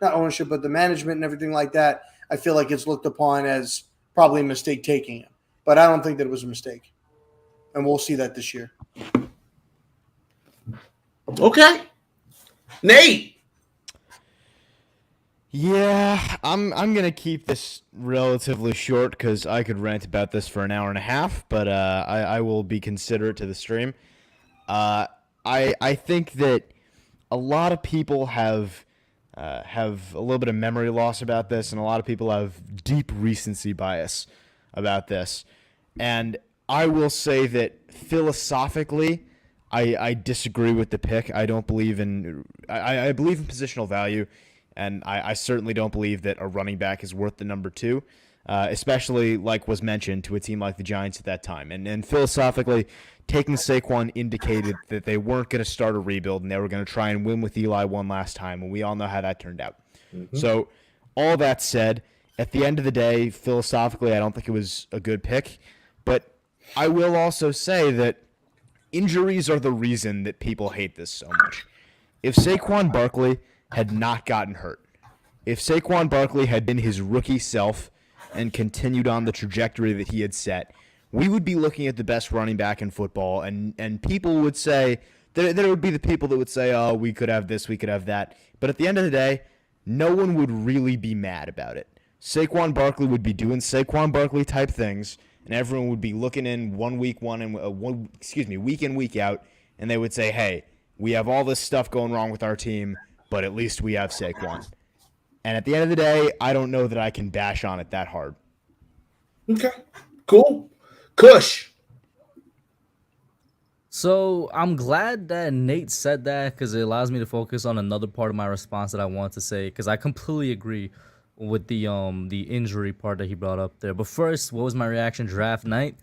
not ownership, but the management and everything like that, I feel like it's looked upon as probably a mistake taking him. But I don't think that it was a mistake. And we'll see that this year. Okay. Nate. Yeah, I'm gonna keep this relatively short because I could rant about this for an hour and a half, but I will be considerate to the stream. I think that a lot of people have a little bit of memory loss about this, and a lot of people have deep recency bias about this. And I will say that philosophically, I disagree with the pick. I don't believe in I believe in positional value, and I certainly don't believe that a running back is worth the number 2, especially like was mentioned to a team like the Giants at that time. And philosophically, taking Saquon indicated that they weren't going to start a rebuild and they were going to try and win with Eli one last time, and we all know how that turned out. Mm-hmm. So all that said, At the end of the day, philosophically, I don't think it was a good pick. But I will also say that injuries are the reason that people hate this so much. If Saquon Barkley had not gotten hurt, if Saquon Barkley had been his rookie self and continued on the trajectory that he had set, we would be looking at the best running back in football, and people would say, there would be the people that would say, oh, we could have this, we could have that. But at the end of the day, no one would really be mad about it. Saquon Barkley would be doing Saquon Barkley type things, and everyone would be looking in week in, week out, and they would say, hey, we have all this stuff going wrong with our team, but at least we have Saquon. And at the end of the day, I don't know that I can bash on it that hard. Okay, cool. Kush. So I'm glad that Nate said that because it allows me to focus on another part of my response that I want to say, because I completely agree with the injury part that he brought up there. But first, what was my reaction draft night?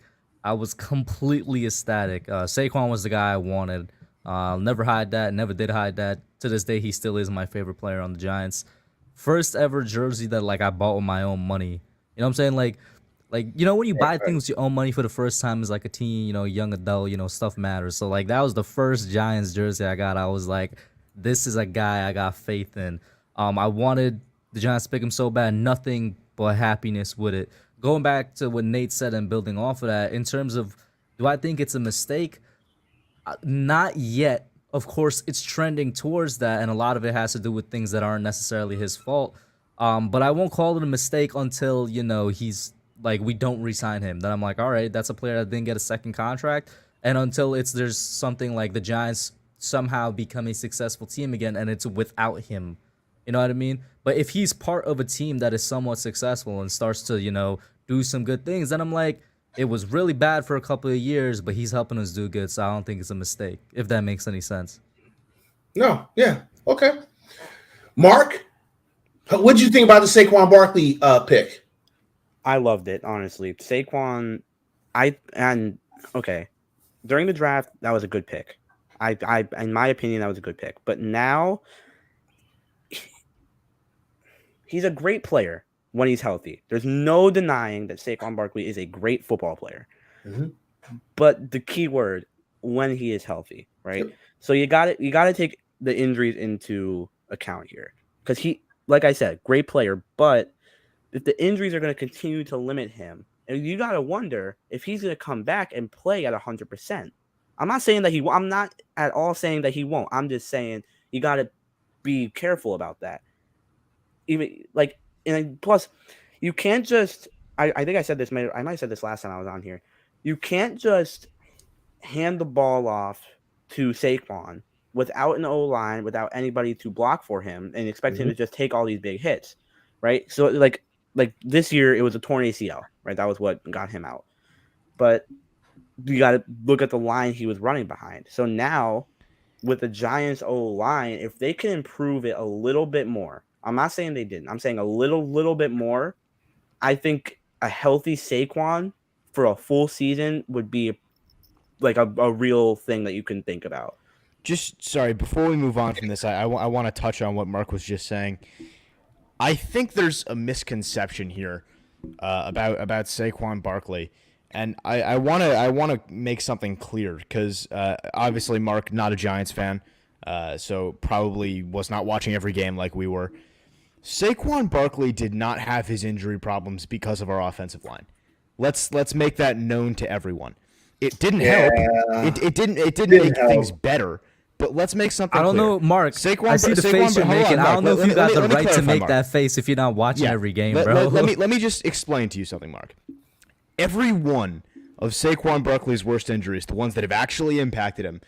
I was completely ecstatic. Saquon was the guy I wanted. I'll never hide that. Never did hide that. To this day, he still is my favorite player on the Giants. First ever jersey that I bought with my own money. You know what I'm saying? Like when you buy things with your own money for the first time as a teen, young adult, stuff matters. So that was the first Giants jersey I got. I was like, this is a guy I got faith in. I wanted the Giants to pick him so bad, nothing but happiness with it. Going back to what Nate said and building off of that, in terms of, do I think it's a mistake? Not yet. Of course, it's trending towards that, and a lot of it has to do with things that aren't necessarily his fault. But I won't call it a mistake until, he's we don't re-sign him. Then I'm like, all right, that's a player that didn't get a second contract. And until there's something like the Giants somehow become a successful team again, and it's without him. You know what I mean? But if he's part of a team that is somewhat successful and starts to, do some good things, then I'm like, it was really bad for a couple of years, but he's helping us do good, so I don't think it's a mistake, if that makes any sense. No, yeah, okay. Mark, what did you think about the Saquon Barkley pick? I loved it, honestly. Saquon, during the draft, that was a good pick. I in my opinion, that was a good pick. But now, he's a great player when he's healthy. There's no denying that Saquon Barkley is a great football player. Mm-hmm. But the key word, when he is healthy, right? Yep. So you got to take the injuries into account here, because he, like I said, great player, but if the injuries are going to continue to limit him, and you got to wonder if he's going to come back and play at 100%. I'm not saying that I'm not at all saying that he won't. I'm just saying you got to be careful about that. Even and plus, you can't just. I think I said this. I might have said this last time I was on here. You can't just hand the ball off to Saquon without an O-line, without anybody to block for him, and expect him to just take all these big hits, right? So like this year, it was a torn ACL, right? That was what got him out. But you got to look at the line he was running behind. So now, with the Giants O-line, if they can improve it a little bit more. I'm not saying they didn't. I'm saying a little bit more. I think a healthy Saquon for a full season would be a real thing that you can think about. Sorry, before we move on from this, I want to touch on what Mark was just saying. I think there's a misconception here about Saquon Barkley, and I want to make something clear, because obviously Mark, not a Giants fan, so probably was not watching every game like we were. Saquon Barkley did not have his injury problems because of our offensive line. Let's make that known to everyone. It didn't help. It didn't make things better. But let's make something. I don't know, Mark. I see the face you're making. I don't know if you got the right to make that face if you're not watching every game, bro. Let me just explain to you something, Mark. Every one of Saquon Barkley's worst injuries, the ones that have actually impacted him,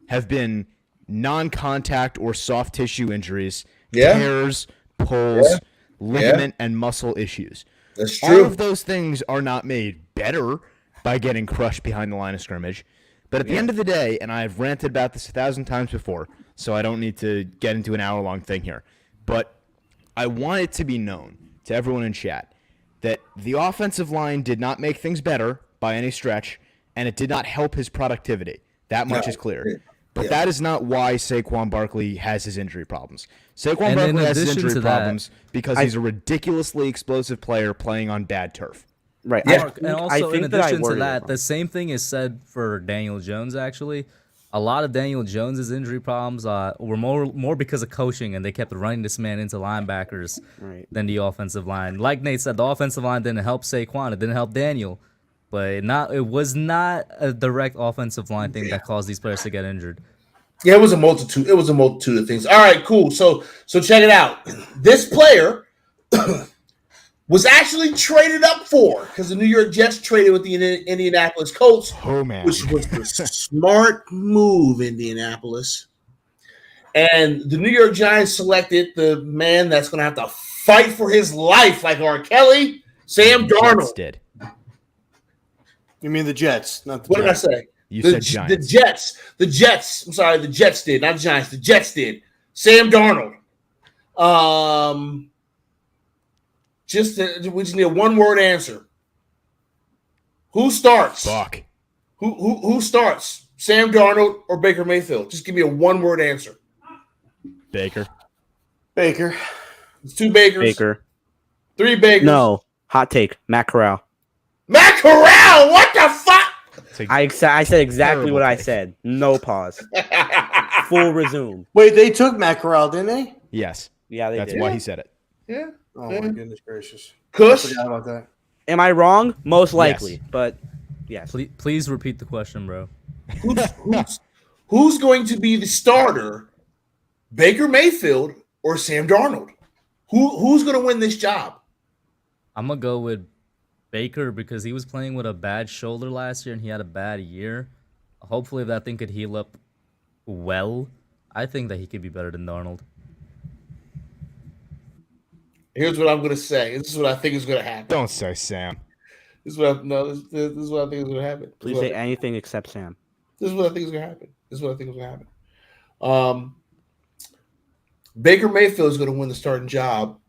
have been non-contact or soft tissue injuries, tears, pulls, ligament, and muscle issues. That's true. All of those things are not made better by getting crushed behind the line of scrimmage. But at the end of the day, and I've ranted about this 1,000 times before, so I don't need to get into an hour-long thing here, but I want it to be known to everyone in chat that the offensive line did not make things better by any stretch, and it did not help his productivity. That much is clear. But that is not why Saquon Barkley has his injury problems. Saquon And in Barkley has addition injury to that, problems because he's a ridiculously explosive player playing on bad turf. Right. Yeah. And also, in that I addition to worded it that, wrong. the same thing is said for Daniel Jones. Actually, a lot of Daniel Jones's injury problems were more because of coaching, and they kept running this man into linebackers Right. than the offensive line. Like Nate said, the offensive line didn't help Saquon. It didn't help Daniel, but it was not a direct offensive line thing that caused these players to get injured. Yeah, it was a multitude. It was a multitude of things. All right, cool. So check it out. This player was actually traded up for because the New York Jets traded with the Indianapolis Colts, Oh, man. which was the smart move, Indianapolis. And the New York Giants selected the man that's going to have to fight for his life, like R. Kelly, Sam Jets Darnold. did. You mean the Jets, not the What Giants. did I say? You The said Giants. The Jets. I'm sorry, the Jets did, not the Giants. The Jets did. Sam Darnold. We just need a one-word answer. Who starts? Fuck. Who starts? Sam Darnold or Baker Mayfield? Just give me a one-word answer. Baker. Baker. It's 2 Bakers. Baker. 3 Bakers. No. Hot take. Matt Corral. Matt Corral. What the fuck? I said exactly Terrible what I take. said. No pause. Full resume. Wait, they took Matt Corral, didn't they? Yes. Yeah, they That's did. why he said it. Yeah. Oh Yeah. my goodness gracious! I Kush. forgot about that. Am I wrong? Most likely, but yes. Please repeat the question, bro. Who's going to be the starter? Baker Mayfield or Sam Darnold? Who's going to win this job? I'm gonna go with Baker because he was playing with a bad shoulder last year and he had a bad year. Hopefully that thing could heal up well. I think that he could be better than Darnold. Here's what I'm going to say. This is what I think is going to happen. Don't say Sam. This is what I think is going to happen. Please say anything except Sam. This is what I think is going to happen. Baker Mayfield is going to win the starting job,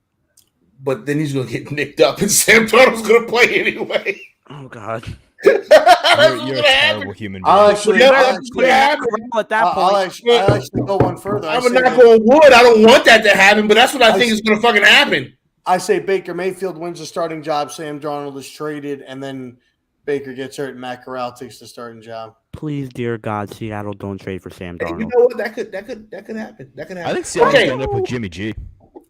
but then he's going to get nicked up, and Sam Darnold's going to play anyway. Oh God. You're a terrible human being. I'll actually At that point, I'll actually go one further. I'm a knock on wood. I don't want that to happen, but that's what I think is going to fucking happen. I say Baker Mayfield wins the starting job. Sam Darnold is traded, and then Baker gets hurt, and Matt Corral takes the starting job. please, dear God, Seattle don't trade for Sam Hey, Darnold. you know what? That could happen. That could happen. I think Seattle's Okay. going to end up with Jimmy G.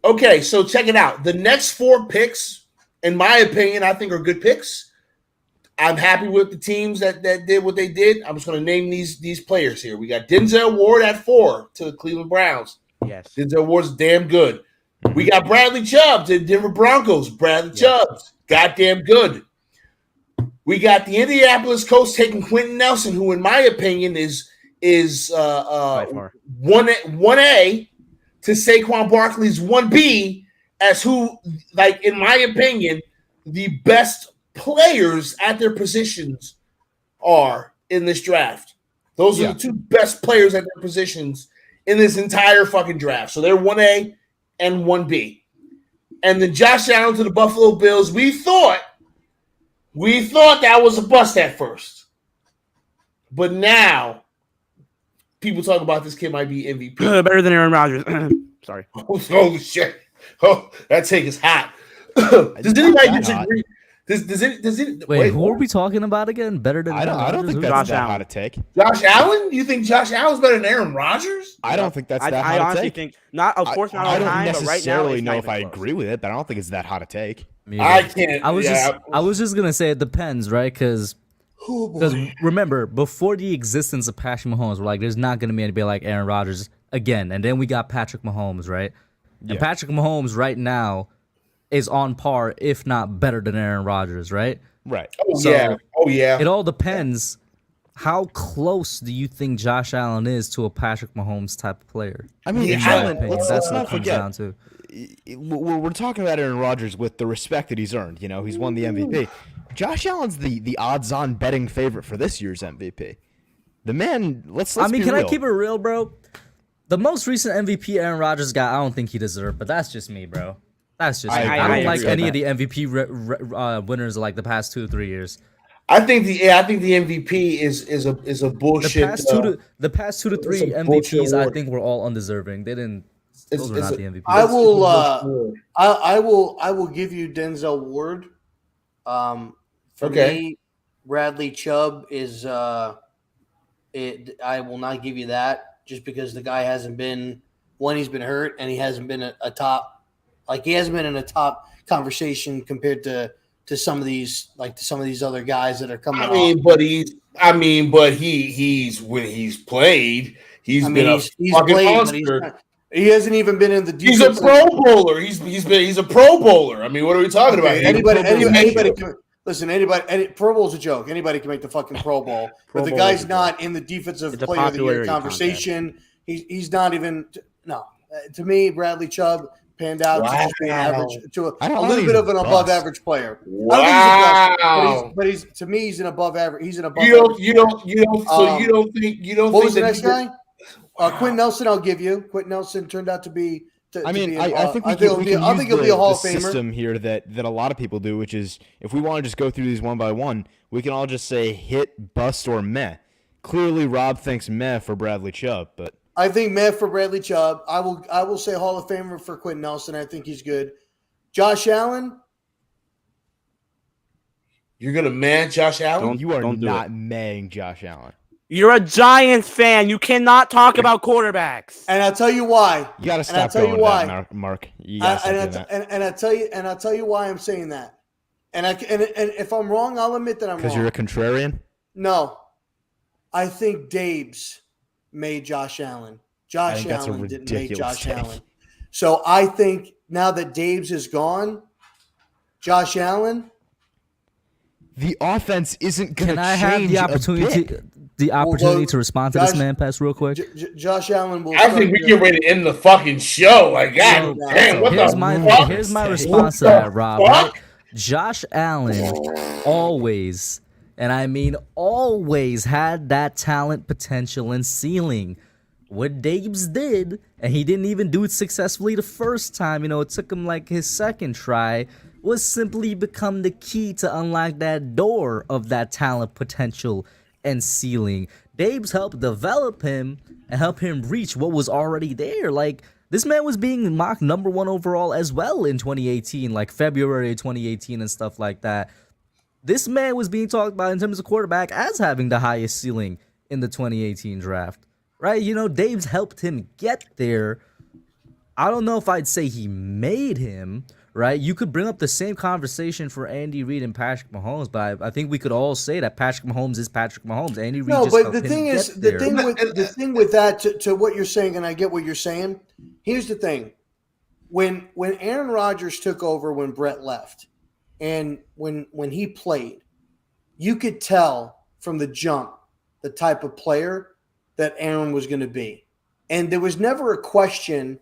Okay, so check it out. The next 4 picks, in my opinion, I think are good picks. I'm happy with the teams that did what they did. I'm just going to name these players here. We got Denzel Ward at 4 to the Cleveland Browns. Yes. Denzel Ward's damn good. We got Bradley Chubb to the Denver Broncos. Bradley Chubb's goddamn good. We got the Indianapolis Colts taking Quentin Nelson, who, in my opinion, is By far. 1A to Saquon Barkley's 1B as who, like, in my opinion, the best players at their positions are in this draft. Those are the 2 best players at their positions in this entire fucking draft. So they're 1A and 1B. And then Josh Allen to the Buffalo Bills. We thought that was a bust at first. But now people talk about this kid might be MVP. Better than Aaron Rodgers. Sorry. Oh shit! Oh, that take is hot. Does anybody that disagree? Does it? Wait, who are we talking about again? Better than I don't think that's Josh that Allen. hot a take. Josh Allen? You think Josh Allen's better than Aaron Rodgers? I don't think that's that I hot a honestly take. think not. Of course, not all I the don't time. But right now, necessarily it's know not if I even close. agree with it, but I don't think it's that hot a take. I can't. I was yeah. just gonna say it depends, right? Because remember, before the existence of Patrick Mahomes, we're like, there's not gonna be anybody like Aaron Rodgers again. And then we got Patrick Mahomes, right? And Patrick Mahomes right now is on par, if not better than Aaron Rodgers, right? Right. Oh yeah. It all depends. How close do you think Josh Allen is to a Patrick Mahomes type of player? I mean, Yeah, In my Allen, opinion, let's that's what not it comes forget. down to. We're talking about Aaron Rodgers with the respect that he's earned. You know, he's won the MVP. Josh Allen's the odds-on betting favorite for this year's MVP. The man, let's I mean, be can real. I keep it real, bro? The most recent MVP Aaron Rodgers got, I don't think he deserved, but that's just me, bro. That's just me. I don't like agree any with of the MVP winners like the past 2 or 3 years. I think the MVP is a bullshit. The past 2 to 3 it's a bullshit MVPs, I award. think, were all undeserving. They didn't Those were not the MVP. I will give you Denzel Ward. For me, Bradley Chubb is I will not give you that just because the guy hasn't been he's been hurt and he hasn't been a top, like he hasn't been in a top conversation compared to some of these other guys that are coming. But he's when he's played, he's been a fucking monster. He hasn't even been in the defense. He's a Pro Bowler. He's a Pro Bowler. I mean, what are we talking about? Anybody can listen. Any Pro Bowl's a joke. Anybody can make the fucking Pro Bowl, but the guy's not in the defensive player of the year conversation. He's not even. No, to me, Bradley Chubb panned out to just be average, to a little bit of an above average player. Wow. I don't think he's a bust, but he's to me he's an above average. He's an above. You don't think. What was the next guy? Quentin Nelson, I'll give you. Quentin Nelson turned out to be. I think he'll be a Hall of Famer. System here that a lot of people do, which is if we want to just go through these one by one, we can all just say hit, bust, or meh. Clearly, Rob thinks meh for Bradley Chubb, but I think meh for Bradley Chubb. I will say Hall of Famer for Quentin Nelson. I think he's good. Josh Allen. You're gonna meh Josh Allen? You are not mehing Josh Allen. You're a Giants fan. You cannot talk about quarterbacks. And I'll tell you why. You got to stop going with that, Mark. You got to stop doing that. And I'll tell you why I'm saying that. And if I'm wrong, I'll admit that I'm wrong. Because you're a contrarian? No. I think Dabes made Josh Allen. Josh Allen didn't make Josh Allen. So I think now that Dabes is gone, Josh Allen. The offense isn't going to change. Can I have the opportunity to respond to this man pass real quick? Josh Allen will. I think we get ready to end the fucking show. Like, God damn, what here's the my fuck? Here's my response to that, Rob. Right? Josh Allen always, and I mean always, had that talent, potential, and ceiling. What Dabes did, and he didn't even do it successfully the first time. It took him like his second try. Was simply become the key to unlock that door of that talent, potential, and ceiling. Dabes helped develop him and help him reach what was already there. Like, this man was being mocked number 1 overall as well in 2018, like February 2018 and stuff like that. This man was being talked about in terms of quarterback as having the highest ceiling in the 2018 draft, right? Dabes helped him get there. I don't know if I'd say he made him, right? You could bring up the same conversation for Andy Reid and Patrick Mahomes, but I think we could all say that Patrick Mahomes is Patrick Mahomes. Andy Reid just helped him get there. The thing with that, to what you're saying, and I get what you're saying. Here's the thing: when Aaron Rodgers took over, when Brett left, and when he played, you could tell from the jump the type of player that Aaron was going to be, and there was never a question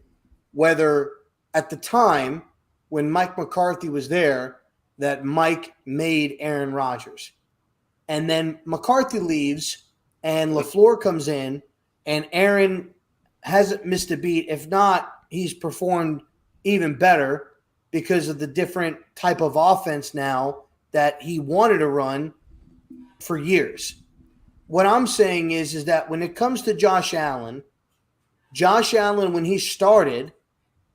whether at the time, when Mike McCarthy was there, that Mike made Aaron Rodgers. And then McCarthy leaves and LaFleur comes in and Aaron hasn't missed a beat. If not, he's performed even better because of the different type of offense now that he wanted to run for years. What I'm saying is that when it comes to Josh Allen, when he started,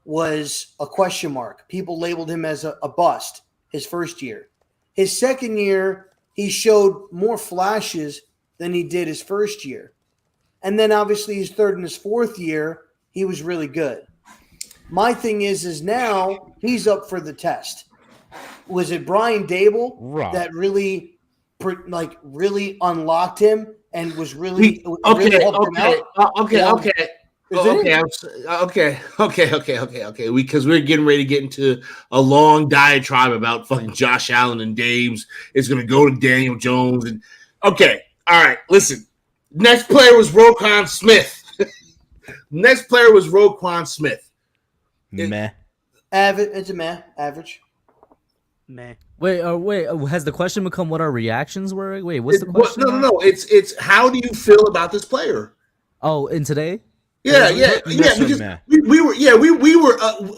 was a question mark. People labeled him as a bust his first year. His second year, he showed more flashes than he did his first year. And then obviously his third and his fourth year, he was really good. My thing is now he's up for the test. Was it Brian Dable that really unlocked him and was really helped him out? Okay. Because we're getting ready to get into a long diatribe about fucking Josh Allen and Dabes. It's gonna go to Daniel Jones and all right. Listen, next player was Roquan Smith. Meh. Average. It's a meh. Average. Meh. Wait. Has the question become what our reactions were? Wait, what's the question? No. It's how do you feel about this player? Oh, in today? Yeah. Because we were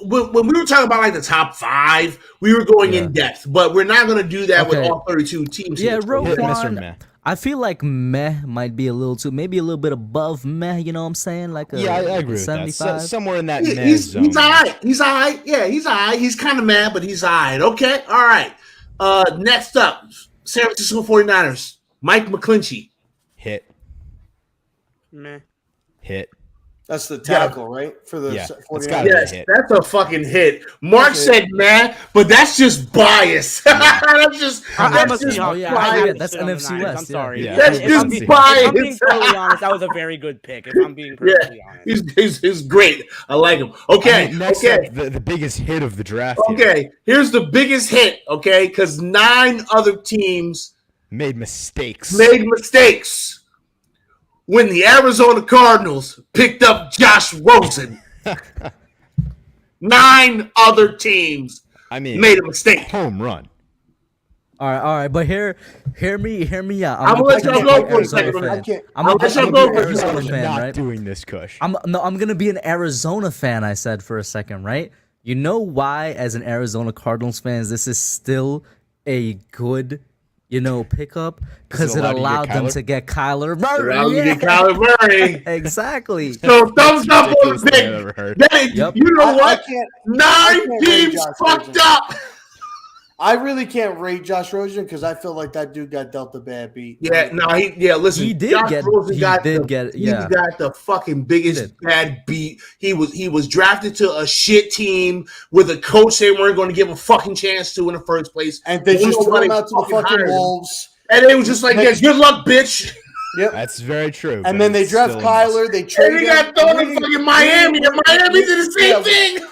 when we were talking about like the top 5, we were going in depth, but we're not going to do that with all 32 teams. Yeah, Roquan. I feel like meh might be a little too, maybe a little bit above meh. You know what I'm saying? Like a Yeah, I agree with that. 75. Somewhere in that meh He's zone. all right. He's all right. Yeah, he's all right. He's kind of mad, but he's all right. Okay, all right. Next up, San Francisco 49ers. Mike McClinchy. Hit. Meh. Hit. That's the tackle, right? For the Yeah, 49ers. it's gotta be Yes, hit. that's a fucking hit. Mark That's said man, but that's just bias. That's just I'm a that's just Seahawks. Oh, yeah, fan. I I forget. have to That's sit on the NFC Niners. West, I'm yeah. sorry. Yeah. That's If just I'm being bias. totally honest, that was a very good pick. If I'm being perfectly honest. He's great. I like him. Okay, I mean, next okay. up, the biggest hit of the draft. here. Okay, here's the biggest hit, okay? Because 9 other teams Made mistakes. made mistakes when the Arizona Cardinals picked up Josh Rosen. 9 other teams I mean, made a mistake. home run. All right, but hear me out. I'm gonna let y'all pretend go like for a Arizona second. fan. I can't- I'm I'll gonna let y'all be go an for a Arizona second. fan, Not right? doing this, Kush. I'm gonna be an Arizona fan. I said for a second, right? You know why, as an Arizona Cardinals fans, this is still a good, pickup because it it allowed you to get allowed them Kyler? to get Kyler Allow Murray. you to get Yeah. Kyler Murray. Exactly. So thumbs up on Ridiculous the thing I've pick. ever heard. That is, Yep. You know I what? can't- 9 can't rate teams Josh fucked Rosen. up. I really can't rate Josh Rosen because I feel like that dude got dealt a bad beat. Yeah, no, listen. He did Josh get- Rosen he got did the, get- he yeah. got the fucking biggest Did. bad beat. He was drafted to a shit team with a coach they weren't going to give a fucking chance to in the first place. And they just threw Nobody him out to the fucking fucking hired him. Wolves. And they was just like, yeah, good luck, bitch. Yep. That's very true. And but then they it's draft still a mess. Kyler. They And trade he him. got thrown in fucking Miami, and Miami did the same thing.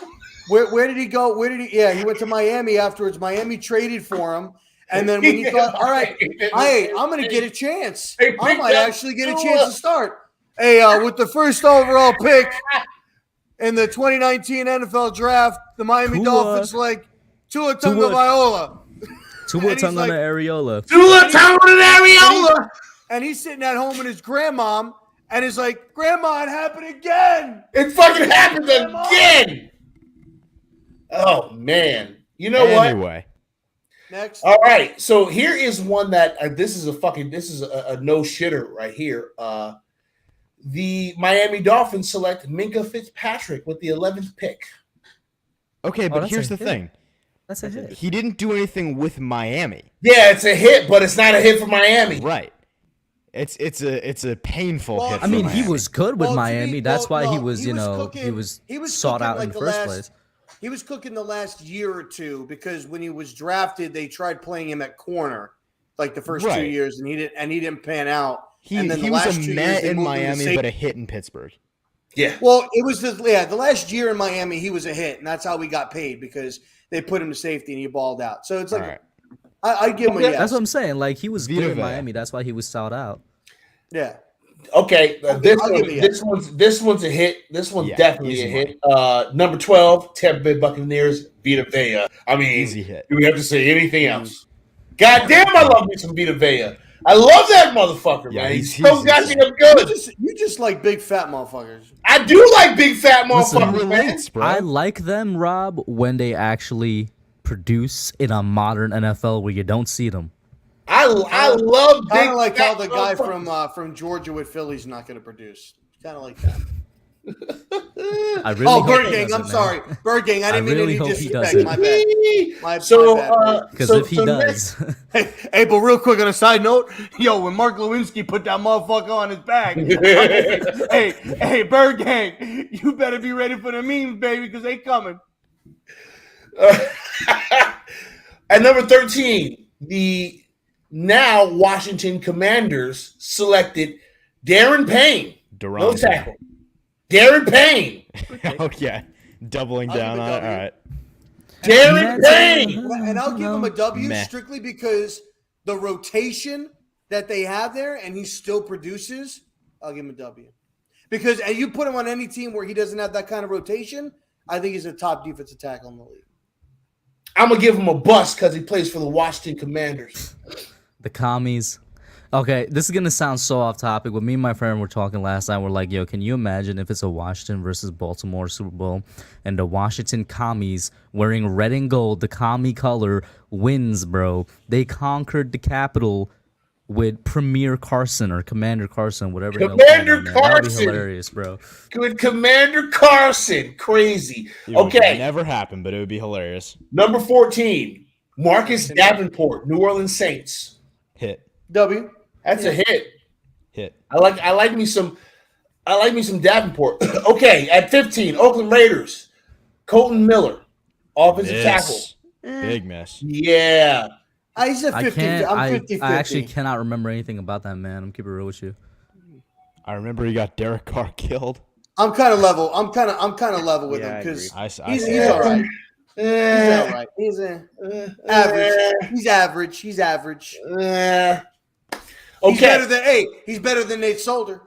Where did he go? Where did he? Yeah, he went to Miami afterwards. Miami traded for him. And then when he thought, all right, hey, I'm going to get a chance. They I picked might up actually get a Tua. chance to start. Hey, with the first overall pick in the 2019 NFL draft, the Miami Tua. Dolphins select Tua Tagovailoa. Tua And he's tongue on like- the areola. Tua Town and Areola. And he's sitting at home with his grandmom and is like, Grandma, it happened again. It fucking happened again. Oh, man. You know what? Anyway, Next. All right, so here is one that this is a no shitter right here. The Miami Dolphins select Minka Fitzpatrick with the 11th pick. okay, but that's here's a the hit. thing. That's a hit. He didn't do anything with Miami. Yeah, it's a hit, but it's not a hit for Miami. Right. It's a painful Well, hit. I for mean, he Miami. was good with Well, to Miami. me- That's well, why he no, was, he was he was cooking sought out in like the the first last- place. He was cooking the last year or two because when he was drafted, they tried playing him at corner like the first 2 Right. years, and he didn't pan out. He and then the was last a 2 meh years, they in moved him to Miami, safety. but a hit in Pittsburgh. Yeah. Well, it was the last year in Miami, he was a hit, and that's how we got paid because they put him to safety and he balled out. So it's like All right. I give him a yes. That's what I'm saying. Like, he was Vita good in Vea. Miami. That's why he was sought out. Yeah. Okay, I'll give you this one's a hit. This one's Yeah, definitely easy a hit. Number 12, Tampa Bay Buccaneers, Vita Vea. I mean, Easy hit. do we have to say anything else? God damn, I love me some Vita Vea. I love that motherfucker, Yeah, man. He's he's so goddamn You good. you just like big fat motherfuckers. I do like big fat Listen, motherfuckers, man. Relates, bro. I like them, Rob, when they actually produce in a modern NFL where you don't see them. I love big Kind of like how fat the guy motherfuckers. from Georgia with Philly's not going to produce. Kind of like that. I really Oh, hope Bird he Gang. doesn't, I'm man. sorry, Bird Gang. I didn't mean really any hope he disrespect. doesn't. My bad. My So, bad. Because so- if he so does, Hey, but real quick on a side note, yo, when Mark Lewinsky put that motherfucker on his back, hey, Bird Gang, you better be ready for the memes, baby, because they coming. At number 13, the now Washington Commanders selected Darren Payne. No Durant. tackle. Darren Payne. Okay. Doubling I'll give down a on it. W. All right. Darren That's- Payne. And I'll give him a W Meh. strictly because the rotation that they have there, and he still produces. I'll give him a W. Because and you put him on any team where he doesn't have that kind of rotation, I think he's a top defensive tackle in the league. I'm going to give him a bust because he plays for the Washington Commanders. the commies. Okay, this is gonna sound so off topic, but me and my friend were talking last night. We're like, yo, can you imagine if it's a Washington versus Baltimore Super Bowl and the Washington commies wearing red and gold, the commie color, wins, bro. They conquered the capital with Premier Carson or Commander Carson, whatever. Commander That would be Carson. hilarious, bro. With Commander Carson. Crazy. It would Okay. never happen, but it would be hilarious. Number 14, Marcus Davenport, New Orleans Saints. Hit. W. That's a hit. Hit. I like me some Davenport. Okay, at 15, Oakland Raiders, Colton Miller, offensive tackle. Miss. Big miss. Yeah. He's a 50. I'm 50. I actually cannot remember anything about that man. I'm keeping it real with you. I remember he got Derek Carr killed. I'm kind of level. I'm kind of level with Yeah, I him because He's he's all right. He's all right. He's average. He's average. He's average. Okay. He's better than Nate Solder.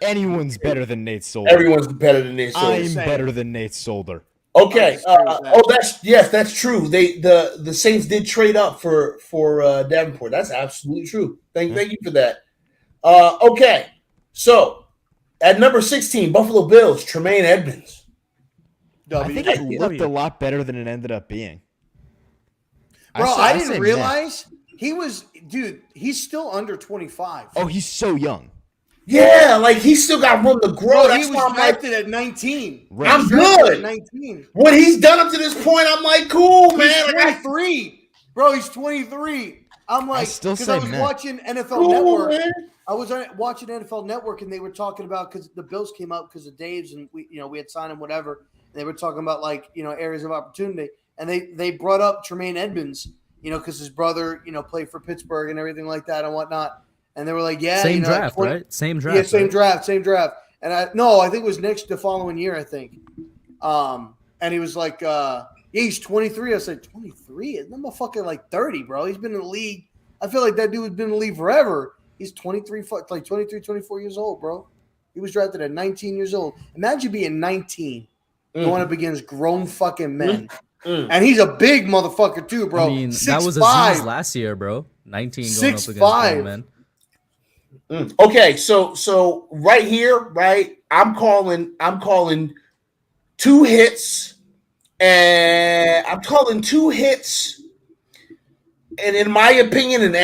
Anyone's better than Nate Solder. Everyone's better than Nate Solder. I'm better than Nate Solder. Okay. That's true. The Saints did trade up for Davenport. That's absolutely true. Thank you for that. Okay. So at number 16, Buffalo Bills, Tremaine Edmonds. I think it looked a lot better than it ended up being. Bro, I didn't realize he was, dude, he's still under 25. Oh, he's so young. Yeah, like he's still got room to grow. Bro, he was drafted at 19. Right. I'm Drafted at good. 19. What he's done up to this point, I'm like, cool, man. He's Like, 23. Bro, he's 23. I'm like, still because say I was man. watching NFL cool, Network. man. I was watching NFL Network, and they were talking about, because the Bills came up because of Dave's, and we had signed him, whatever. They were talking about, like, areas of opportunity, and they brought up Tremaine Edmonds, because his brother, played for Pittsburgh and everything like that and whatnot. And they were like, yeah, Same draft, right? Same draft. Yeah, same right? draft. And I think it was the following year, I think. And he was like, yeah, he's 23. I said, 23? That motherfucker like 30, bro. He's been in the league. I feel like that dude has been in the league forever. He's 23, 24 years old, bro. He was drafted at 19 years old. Imagine being 19 going up against grown fucking men. And he's a big motherfucker too, bro. I mean, 6'5". that was Aziz last year, bro. 19 going up against 6'5". grown men. Okay, so right here, right, I'm calling 2 hits, and I'm calling 2 hits, and in my opinion, and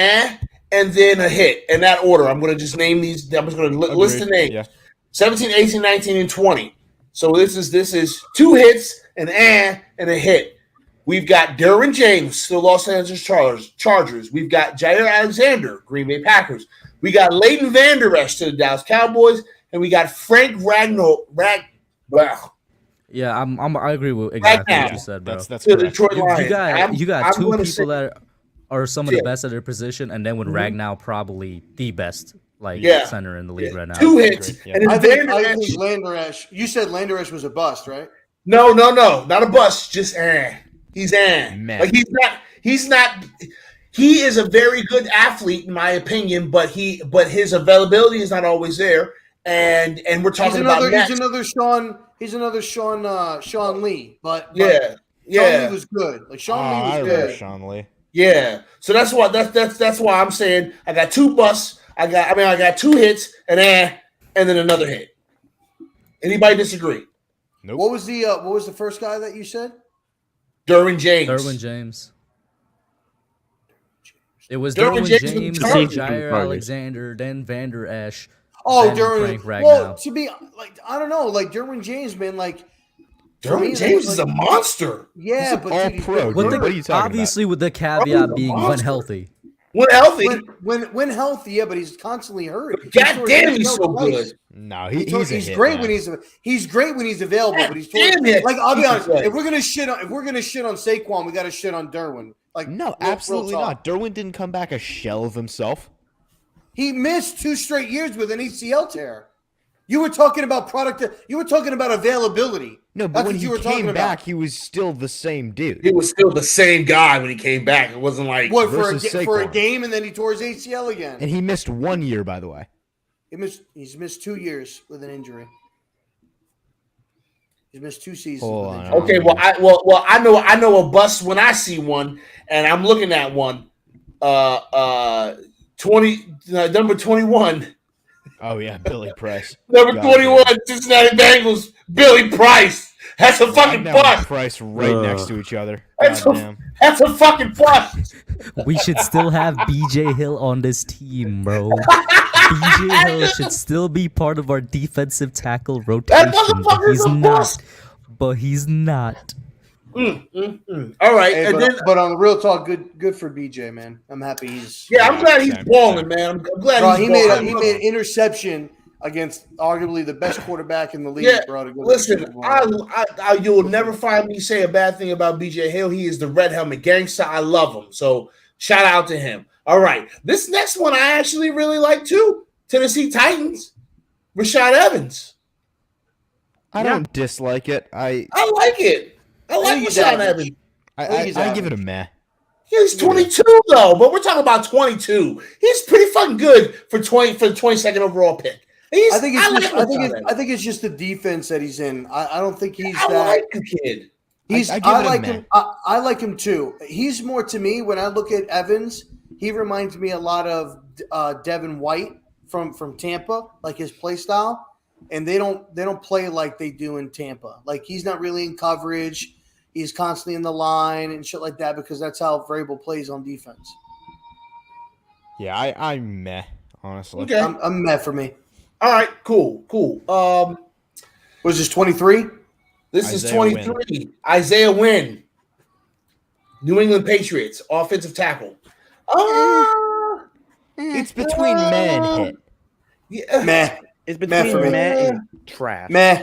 then a hit in that order. I'm going to just name these. I'm just going to list the names: 17, 18, 19, and 20. So this is 2 hits, an and a hit. We've got Derwin James, the Los Angeles Chargers. We've got Jair Alexander, Green Bay Packers. We got Leighton Vander Esch to the Dallas Cowboys, and we got Frank Yeah, I agree with exactly what you said, bro. That's to the correct. Detroit Lions. You got I'm 2 gonna people say- that are some of the best at their position, and then with Ragnow probably the best center in the league right now. 2 hits. Yeah. And then I Vander think Esch. Lander Esch. You said Lander Esch was a bust, right? No, not a bust. Just he's Man. like he's not. He is a very good athlete, in my opinion, but his availability is not always there. And we're talking about Max. He's another Sean Lee, but Yeah. Sean Lee was good. Like Sean I Lee was remember good. Sean Lee. Yeah. So that's why I'm saying I got 2 busts. I got 2 hits and then another hit. Anybody disagree? Nope. What was the first guy that you said? Derwin James. Derwin James. It was Derwin Derwin James James, with then Chargers. Jair Alexander, then Vander Esch. Oh, then Derwin. Frank Ragnow. Well, to be like, I don't know, like Derwin James, man, like for me, Derwin James like- is a monster. Yeah, He's but all dude, he's pro, been dude. hurt. What are you talking Obviously, with the Probably caveat a being when monster. healthy. When healthy, When healthy, yeah, but he's constantly hurt. God damn, he's so twice. good. about? No, he's a He's hit, great man. when he's great when he's available, but he's Damn it. like, I'll be Jesus honest. Christ. If we're gonna shit on Saquon, we got to shit on Derwin. Like, No, real absolutely talk. not. Derwin didn't come back a shell of himself. He missed 2 straight years with an ACL tear. You were talking about You were talking about availability. No, but That's when what he you were talking came about. back, he was still the same dude. He was still the same guy when he came back. It wasn't like What versus for a Saquon. game, and then he tore his ACL again. And he missed 1 year, by the way. He's missed 2 years with an injury. He's missed 2 seasons. Hold with on. injury. okay. Well, I know a bust when I see one, and I'm looking at one. 20 number 21. Oh yeah, Billy Price. Number God 21, Cincinnati Bengals, Billy Price. That's a fucking Now bust. Price right next to each other. That's Goddamn. That's a fucking bust. We should still have BJ Hill on this team, bro. BJ Hill should still be part of our defensive tackle rotation, but motherfucker's he's a not. bust. But he's not. All right, Hey, and but, then but on the real talk, good for BJ, man. I'm happy he's. yeah, I'm glad he's Same. balling, man. I'm glad Bro, he's he made balling. he made an interception against arguably the best quarterback in the league, Yeah, bro. To go to the listen, Super Bowl. you will never find me say a bad thing about BJ Hill. He is the red helmet gangster. I love him. So shout out to him. All right, this next one I actually really like too. Tennessee Titans, Rashad Evans. I don't dislike it. I like it. I like he's Rashad average. Evans. I give it a meh. He's 22 though, but we're talking about 22. He's pretty fucking good for the 22nd overall pick. I think it's like just, Rashad Evans. I think it's just the defense that he's in. I don't think he's I that. like the kid. He's I give I it a like meh. him. I like him too. He's more to me when I look at Evans. He reminds me a lot of Devin White from Tampa, like his play style. And they don't play like they do in Tampa. Like he's not really in coverage. He's constantly in the line and shit like that because that's how RZeroB plays on defense. Yeah, I'm meh, honestly. Okay. I'm mad for me. All right, cool. Was this 23? This is Isaiah 23. Isaiah Wynn, New England Patriots, offensive tackle. It's between meh and hit. Yeah. Meh. It's Meh for between me. Matt and trash. Meh.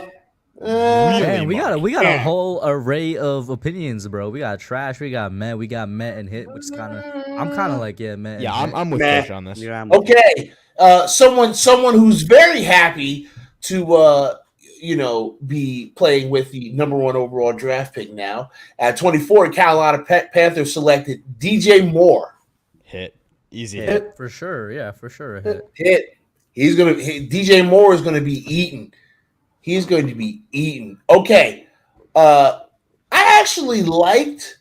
Man, we got a Yeah. whole array of opinions, bro. We got trash, we got meh, and hit, which is I'm kind of like meh. Yeah, and hit. I'm with Meh. Fish on this. Yeah, I'm with Okay. Someone who's very happy to be playing with the number 1 overall draft pick now. At 24, Carolina Panthers selected DJ Moore. Hit. Easy hit. Hit for sure. Yeah, for sure. A hit. Hit. DJ Moore is gonna be eaten. He's going to be eaten. Okay. I actually liked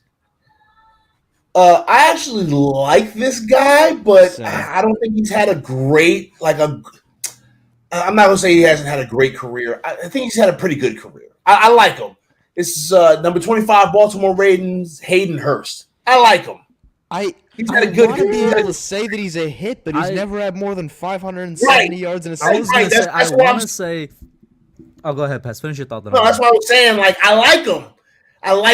this guy, but Same. I don't think he's had a great I'm not gonna say he hasn't had a great career. I think he's had a pretty good career. I like him. This is number 25 Baltimore Ravens, Hayden Hurst. I like him. He's had a good want to be career. able to say that he's a hit, but he's I- never had more than 570 yards in a I was season. gonna say. That's I what want I'm- to say. Oh, go ahead, Pest. Finish your thought. Then No, that's what I was saying. Like, I like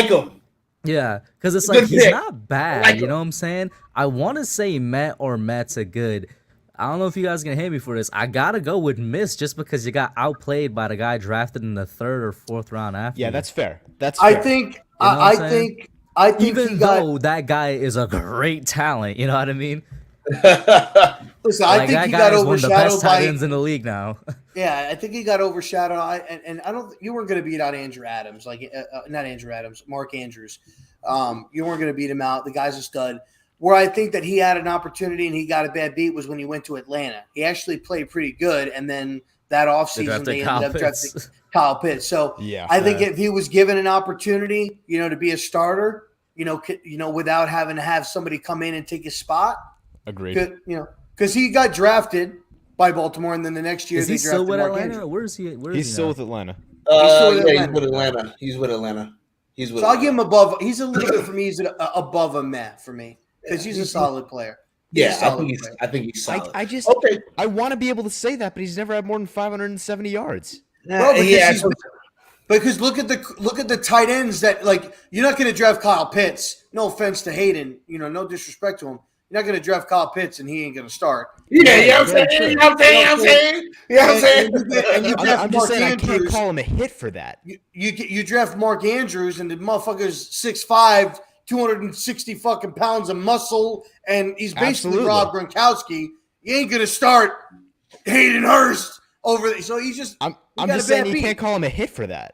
him. Yeah, because it's Good like he's pick. not bad. like You him. know what I'm saying? I want to say Matt or Matt's a good. I don't know if you guys can hate me for this. I gotta go with Miss just because you got outplayed by the guy drafted in the 3rd or 4th round after. Yeah, you. that's fair. That's fair. I think You know what I I'm saying? think I think Even he got. though that guy is a great talent, you know what I mean? Listen, Like I think that he guy got is one of the best overshadowed tight by. ends in the league now. Yeah, I think he got overshadowed. And I don't. You weren't going to beat out Andrew Adams, not Andrew Adams, Mark Andrews. You weren't going to beat him out. The guy's a stud. Where I think that he had an opportunity and he got a bad beat was when he went to Atlanta. He actually played pretty good, and then that offseason they ended up drafting Kyle Pitts. So Yeah, I think if he was given an opportunity, to be a starter, without having to have somebody come in and take his spot, agreed. because he got drafted by Baltimore, and then the next year Is they he still drafted with Mark Atlanta? Andrews. Where is he? Where is He's he still now? with Atlanta. still with He's Atlanta. with Atlanta. He's with Atlanta. So I'll give him above. He's a little bit for me. He's above a Matt for me because he's a solid player. Yeah, He's a solid player. I think he's solid. I just Okay. I want to be able to say that, but he's never had more than 570 yards. Bro, because yeah, because look at the tight ends that you're not going to draft Kyle Pitts. No offense to Hayden, no disrespect to him. You're not going to draft Kyle Pitts and he ain't going to start. yeah, you know what I'm saying? You know what I'm saying? And you draft I'm just Mark saying I can't Andrews. call him a hit for that. You draft Mark Andrews and the motherfucker's 6'5", 260 fucking pounds of muscle, and he's basically Absolutely. Rob Gronkowski. You ain't going to start Hayden Hurst over there. So he's just I'm got just a bad saying you beat. can't call him a hit for that.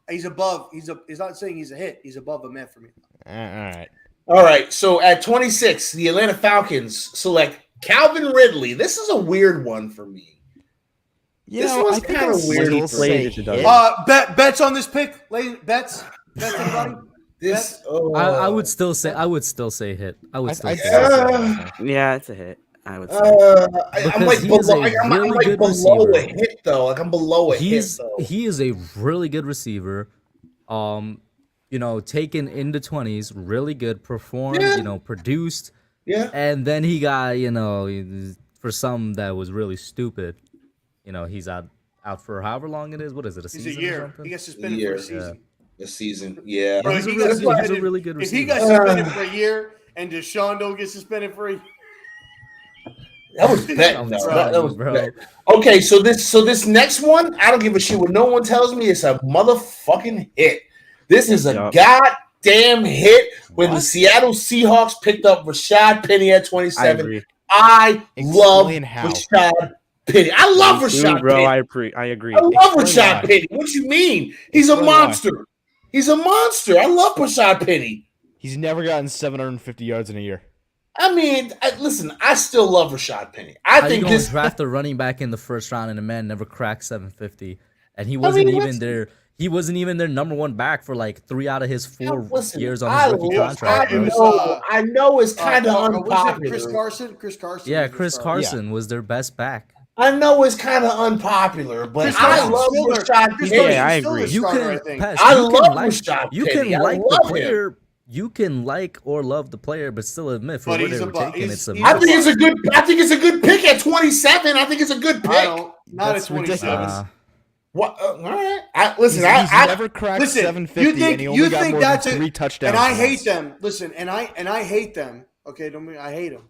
He's above. He's not saying he's a hit. He's above a man for me. All right. All right. So at 26, the Atlanta Falcons select Calvin Ridley. This is a weird one for me. You This know, one's I think kinda I'll weird. still He say plays it, it hit. doesn't. Bets on this pick, bets. Bets anybody? This I would still say hit. I would still say hit. Yeah, it's a hit. I would say. I'm like Because he is below, a I'm really like good below receiver. a hit though. Like I'm below a hit though. He is a really good receiver. taken in the 20s, really good, performed, Yeah. Produced, Yeah. and then he got, for some that was really stupid, he's out for however long it is. What is it, a He's season a year. or something? He got suspended for year. a season. The season. Yeah. Bro, he's if a he really got good- he's a suspended- really good If he receiver. got suspended for a year and Deshaun don't get suspended for a year, That was bad. I'm though. telling That you, was bro. bad. Okay, so this next one, I don't give a shit what no one tells me. It's a motherfucking hit. This is a Yup. goddamn hit when the What? Seattle Seahawks picked up Rashad Penny at I 27. agree. I love Explain how. Rashad Penny. I love Me too, Rashad bro. Penny. I agree. I love Explain Rashad why. Penny. What you mean? He's a Explain why. monster. He's a monster. I love Rashad Penny. He's never gotten 750 yards in a year. I mean, listen, I still love Rashad Penny. I How you think gonna this. draft a running back in the first round and a man never cracked 750, and he wasn't even listen. their number one back for like 3 out of his 4 Listen, years on his rookie contract. it bro. was, I know it's kind of was it unpopular. Chris Carson? Chris Carson. Yeah, was Chris the- Carson was their best back. I know it's kind of unpopular, but Chris I Carson's love still their- Rashad Chris Penny. Yeah, Carson's I still agree. their You starter, can I think. Pez, I you love can like Rashad you Penny. can I like the love him. player. You can like or love the player, but still admit for But where he's they a were bu- taking he's- it's a he's I a miss. think it's a good. I think it's a good pick at 27. I think it's a good pick. I don't. Not That's at 27. ridiculous. What? All right. Listen, He's I never cracked Listen, 750, you think and he only got think more that's than a, 3 touchdowns. and I once. hate them. Listen, and I hate them. Okay, I hate them.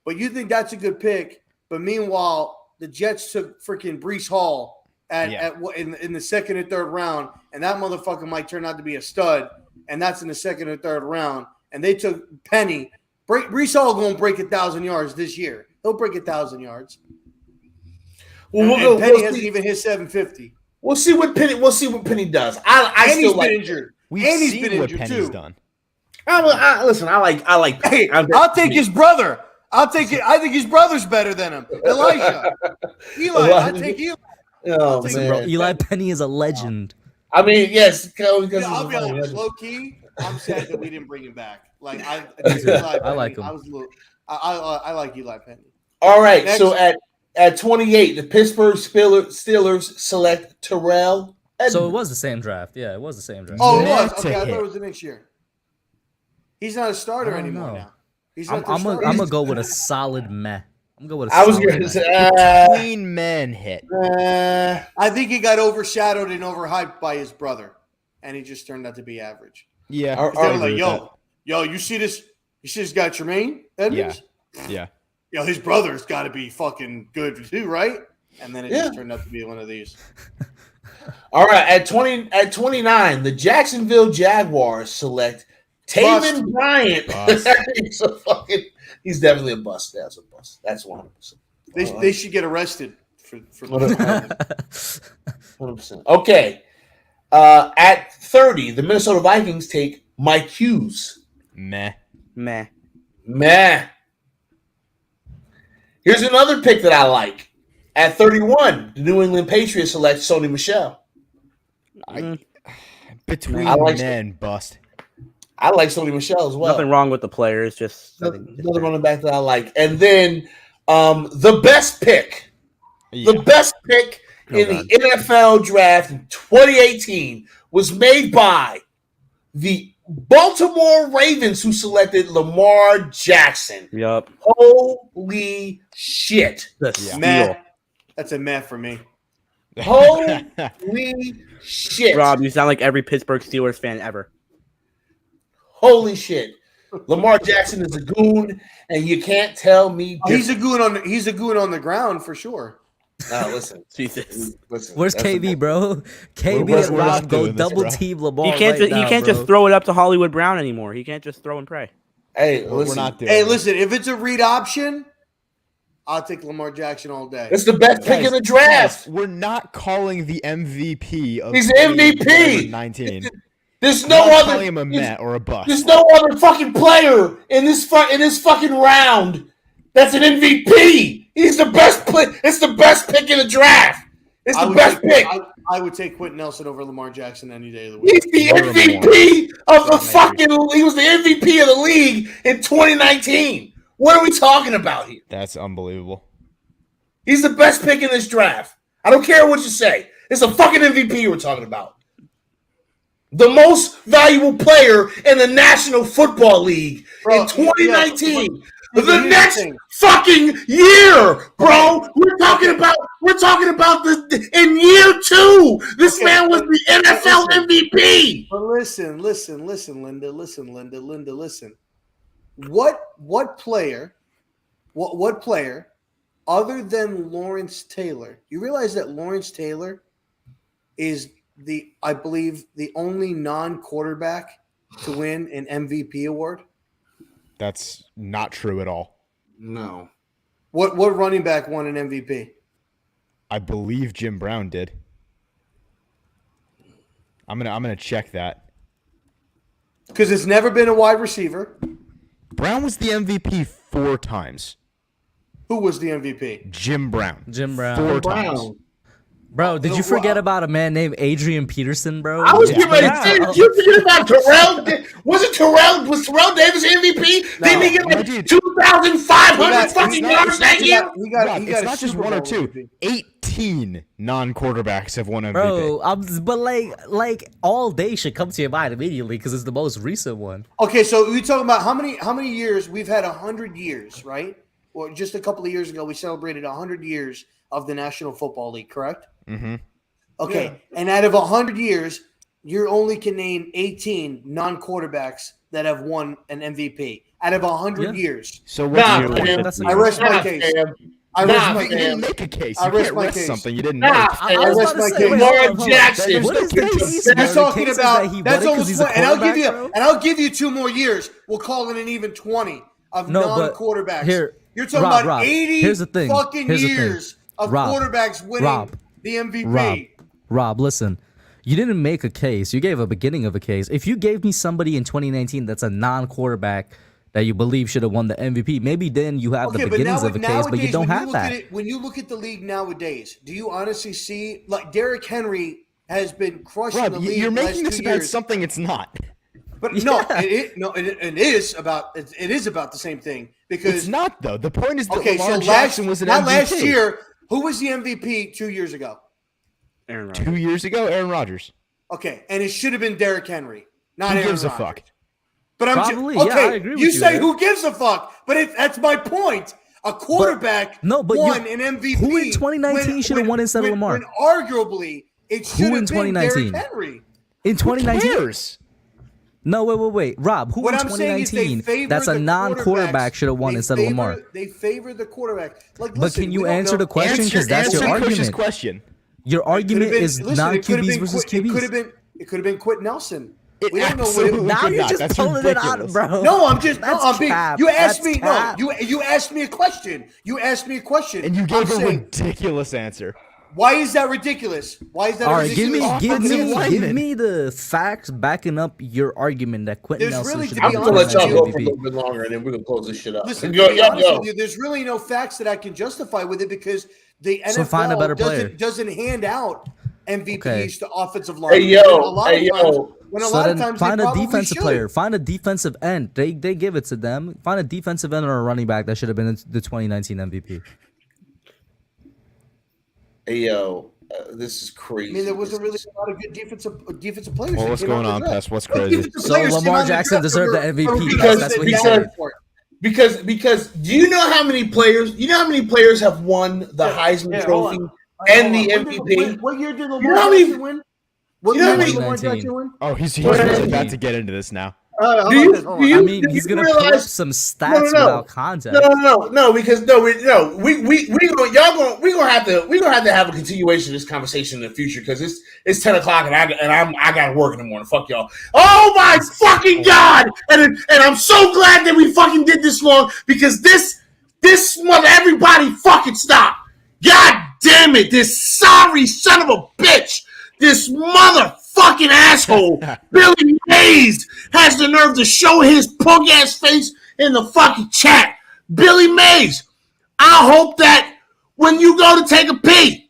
But you think that's a good pick? But meanwhile, the Jets took freaking Brees Hall in the second and third round, and that motherfucker might turn out to be a stud, and that's in the second or third round. And they took Penny. Brees Hall going to break 1,000 yards this year. He'll break 1,000 yards. Well, And Penny we'll hasn't see. even hit 750. We'll see what Penny. We'll see what Penny does. I And still he's been like. injured. We've and he's seen been what injured Penny's too. done. Listen, I like. Hey, I'll take his brother. I'll take it. I think his brother's better than him. Elijah. Eli. I take Eli. Oh Listen, man. Bro, Eli Penny is a legend. I mean, yes. Because Yeah, I'll be honest. Low key, I'm sad that we didn't bring him back. Like I like him. I was a little. I like Eli Penny. All right. Next. So at 28, the Pittsburgh Steelers select Terrell Edmonds. So it was the same draft. Yeah, it was the same draft. Oh, it Next was. to Okay, I hit. thought it was the next year. He's not a starter I don't anymore know. now. He's I'm not their starter. gonna go with a solid meh. I'm gonna go with a I was solid going meh. to say. Clean man hit. I think he got overshadowed and overhyped by his brother, and he just turned out to be average. Yeah. All 'Cause they were right. like, yo, you see this? You see this guy Tremaine Edmonds? Yeah. Yo, his brother's got to be fucking good too, right? And then it Yeah. just turned out to be one of these. All right. At 29, the Jacksonville Jaguars select Taven Bust. Bryant. Bust. He's definitely a bust. That's a bust. That's 100%. They should get arrested for 100%. Okay. At 30, the Minnesota Vikings take Mike Hughes. Meh. Meh. Meh. Here's another pick that I like. At 31, the New England Patriots select Sony Michel. Between I like men, bust. I like Sony Michel as well. Nothing wrong with the players. Just I think- Another running back that I like. And then the best pick. Yeah. The best pick in the NFL draft in 2018 was made by the Baltimore Ravens, who selected Lamar Jackson. Yup. Holy shit. The Yeah. meh. steal. That's a meh for me. Holy shit. Rob, you sound like every Pittsburgh Steelers fan ever. Holy shit. Lamar Jackson is a goon, and you can't tell me Oh, he's different. a goon on the ground for sure. No, listen. Jesus. Listen. Where's That's KB, bro? KB we're and not Rob go doing this, double bro. team Lamar. He can't right just now, bro. throw it up to Hollywood Brown anymore. He can't just throw and pray. Hey, We're listen. not doing Hey, it. listen, if it's a read option, I'll take Lamar Jackson all day. It's the best pick in the draft. We're not calling the MVP of He's MVP. 19. There's We're no not other. calling him a Met or a bust. There's no other fucking player in this fucking round that's an MVP. He's the best play. It's the best pick in the draft. It's the best pick. I would take Quentin Nelson over Lamar Jackson any day of the week. He's the MVP of the fucking. He was the MVP of the league in 2019. What are we talking about here? That's unbelievable. He's the best pick in this draft. I don't care what you say. It's a fucking MVP we're talking about. the most valuable player in the National Football League Bro, in 2019. yeah, the here's the next thing. fucking year, bro. We're talking about the in year 2. This man was the NFL MVP. But listen, Linda, listen. What player other than Lawrence Taylor? You realize that Lawrence Taylor is I believe the only non-quarterback to win an MVP award? That's not true at all. No. What running back won an MVP? I believe Jim Brown did. I'm gonna check that. Because it's never been a wide receiver. Brown was the MVP 4 times. Who was the MVP? Jim Brown. 4 times. Bro, did you forget about a man named Adrian Peterson, bro? I was getting ready to say, did you forget about Terrell? Was Terrell Davis MVP? No. Didn't he get like 2,500 fucking yards that year? It's not just 1 or 2. 18 non-quarterbacks have won MVP. Bro, but like all day should come to your mind immediately because it's the most recent one. Okay, so we're talking about how many years we've had 100 years, right? Or just a couple of years ago, we celebrated 100 years of the National Football League, correct? Mm-hmm. Okay, and out of 100 years, you only can name 18 non-quarterbacks that have won an MVP out of 100 years. So what's Nah, your man. point? I rest my case. I rest my You didn't case. make a case. I You rest can't my rest case. something you didn't Nah, make. I was rest about my to say, case. wait, Lamar hold on. Jackson. What is the case? You're bro? The talking case is about that he that's won it 'cause almost he's a 20, and quarterback, bro? I'll give you 2 more years. We'll call it an even 20 of No, but non-quarterbacks. here- You're talking Rob, about 80 here's the thing. fucking Here's the years thing. of Rob, quarterbacks winning the MVP. Rob, listen. You didn't make a case. You gave a beginning of a case. If you gave me somebody in 2019 that's a non-quarterback that you believe should have won the MVP, maybe then you have the beginnings of a case, but you don't have that. When you look at the league nowadays, do you honestly see like Derrick Henry has been crushing the Rob, league? you're the making last this 2 about years. something it's not. But no, it is about the same thing because It's not though. The point is that okay. Lamar So Jackson was an MVP. last year, who was the MVP 2 years ago? Aaron Rodgers. 2 years ago, Aaron Rodgers. Okay, and it should have been Derrick Henry, not Who Aaron gives a Rodgers. fuck? But I'm Probably, just, yeah, okay. I agree with you you say there. who gives a fuck, but that's my point. A quarterback won an MVP. Who in 2019 should have won instead of Lamar? When arguably it should Who in have been Derrick 2019? Henry. In 2019? Cares? No, wait. Rob, who What in I'm saying is they 2019 favor that's a the non-quarterback quarterbacks. should have won They instead favor- of Lamar? They favor the quarterback. Like, But listen, can we you don't answer know- the question? Because that's your Answer Cush's argument. question. Your It could have argument been- is listen, it could have non-QBs been versus Quit- QBs. It could have been Quit Nelson. It We don't know what absolutely it, Now could you're not. just That's pulling it out, ridiculous. bro. No, I'm just That's I'm being. cap. You asked That's me cap. no. You asked me a question. You asked me a question, And you I'm gave a saying, ridiculous answer. why is that ridiculous? Why is that All right, give ridiculous? give me the facts backing up your argument that Quentin There's Nelson really, should to be be I'm the gonna let y'all go for a MVP. little bit longer, and then we're gonna close this shit up. Listen, Yo, to be honest yo. with you, there's really no facts that I can justify with it because the So NFL find a better player. doesn't hand out MVPs Okay. to offensive linemen. Hey, yo. When a lot of Hey, times- yo. when a So lot of then times find they a probably defensive should. player, find a defensive end. They give it to them. Find a defensive end or a running back that should have been the 2019 MVP. Hey, yo. This is crazy. I mean, there wasn't really a lot of good defensive players. Well, that what's came out going of on, the draft. Pest? What's Those crazy? defensive So players came Lamar out of the Jackson draft deserved for- the MVP. for- That's what he said. because do you know how many players have won the Heisman Yeah, Trophy hold on. and the Hold on. MVP? What year did You know Lamar how many- Jackson win? What you know year how did many- Lamar 2019. Jackson win? Oh, he's What really is about it? to get into this now. How Do about you- this? Hold do on. you- I mean, he's gonna pull up realize- some stats No. without context. No, because we gonna have to have a continuation of this conversation in the future because it's 10 o'clock and I got to work in the morning. Fuck y'all. Oh my fucking god! And I'm so glad that we fucking did this long because this mother everybody fucking stop. God damn it! This sorry son of a bitch! This motherfucking asshole Billy Mays has the nerve to show his punk ass face in the fucking chat. Billy Mays, I hope that when you go to take a pee,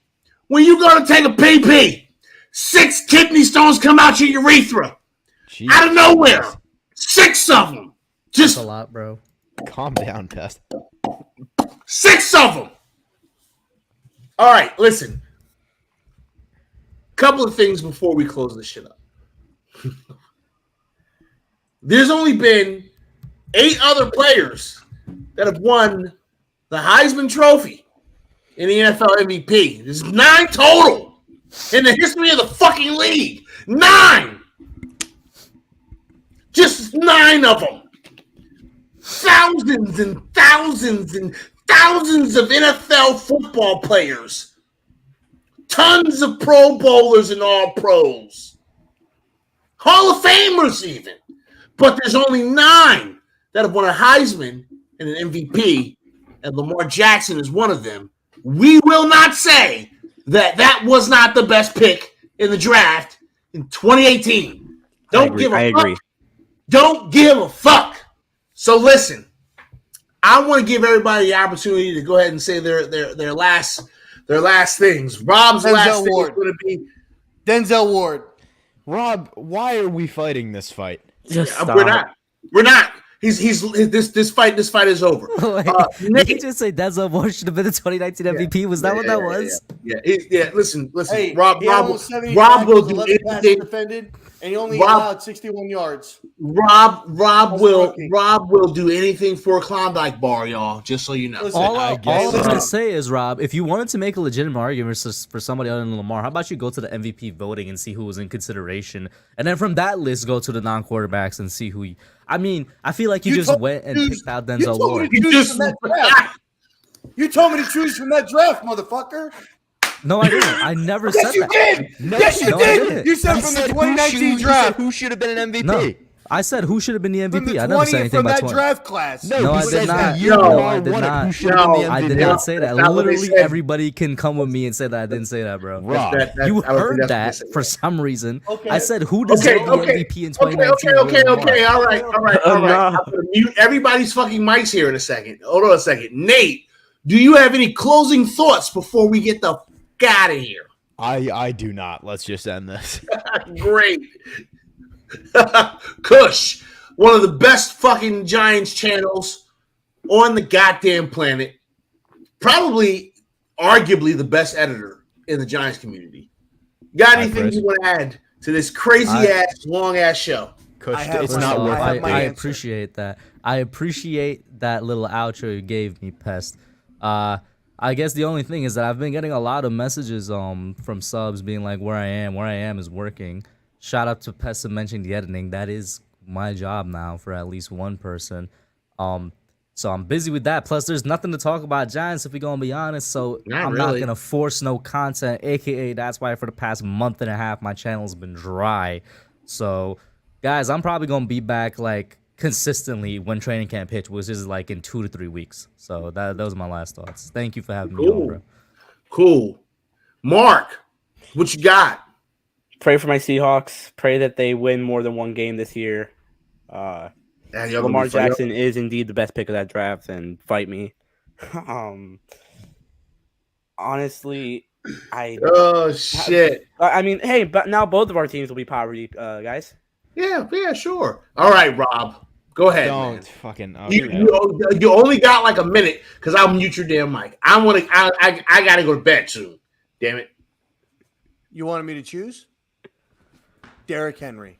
pee, 6 kidney stones come out your urethra Jesus. out of nowhere. 6 of them. That's Just a lot, bro. Calm down, Pest. 6 of them. All right, listen. Couple of things before we close this shit up. There's only been 8 other players that have won the Heisman Trophy in the NFL MVP. There's 9 total in the history of the fucking league. 9! Just 9 of them. Thousands and thousands and thousands of NFL football players. Tons of Pro Bowlers and All Pros. Hall of Famers even. But there's only 9 that have won a Heisman and an MVP, and Lamar Jackson is one of them. We will not say that was not the best pick in the draft in 2018. I agree. Don't give a fuck. So listen, I want to give everybody the opportunity to go ahead and say their last things. Rob's last thing is going to be Denzel Ward. Rob, why are we fighting this fight? We're not. This fight is over. Did you just say Denzel Ward should have been the 2019 MVP? Was that what that was? Yeah. Listen. Hey, Rob will do anything. Defended, and he only allowed 61 yards. Rob will do anything for a Klondike bar, y'all. Just so you know. Listen, All I'm going to say is, Rob, if you wanted to make a legitimate argument for somebody other than Lamar, how about you go to the MVP voting and see who was in consideration, and then from that list go to the non-quarterbacks and see who. I mean, I feel like you just went and picked out Denzel Ward. You told me to choose from that draft, motherfucker. No, I didn't. I never said that. Yes, you did. You said from the 2019 draft. Who should have been an MVP? No, I said who should have been the MVP. From the I never said 20 anything from about that 20. draft class. No, I did not. No, I did not. Who should have been the MVP? I did not say that. That's not what they Literally, said. everybody can come with me and say that I didn't say that, bro. Rob, You heard that for some reason. I said who deserved the MVP in 2019. Okay. All right. I'm going to mute everybody's fucking mics here in a second. Hold on a second. Nate, do you have any closing thoughts before we get the fuck out of here? I do not. Let's just end this. Great. Kush, one of the best fucking Giants channels on the goddamn planet. Probably, arguably, the best editor in the Giants community. Got anything you want to add to this crazy-ass, long-ass show? Kush, it's not worth it. I appreciate that. I appreciate that little outro you gave me, Pest. I guess the only thing is that I've been getting a lot of messages from subs being like, where I am is working. Shout out to Pest for mentioning the editing. That is my job now for at least one person. So I'm busy with that. Plus, there's nothing to talk about Giants if we're going to be honest. So I'm not going to force no content, a.k.a. that's why for the past month and a half, my channel's been dry. So, guys, I'm probably going to be back like consistently when training camp hits, which is like in 2 to 3 weeks. So those are my last thoughts. Thank you for having me on, bro. Cool. Mark, what you got? Pray for my Seahawks. Pray that they win more than one game this year. Lamar Jackson is indeed the best pick of that draft, and fight me. Honestly, Oh shit! I mean, hey, but now both of our teams will be poverty, guys. Yeah, sure. All right, Rob, go ahead. Don't fucking. You only got like a minute because I'll mute your damn mic. I gotta go to bed soon. Damn it! You wanted me to choose? Derrick Henry.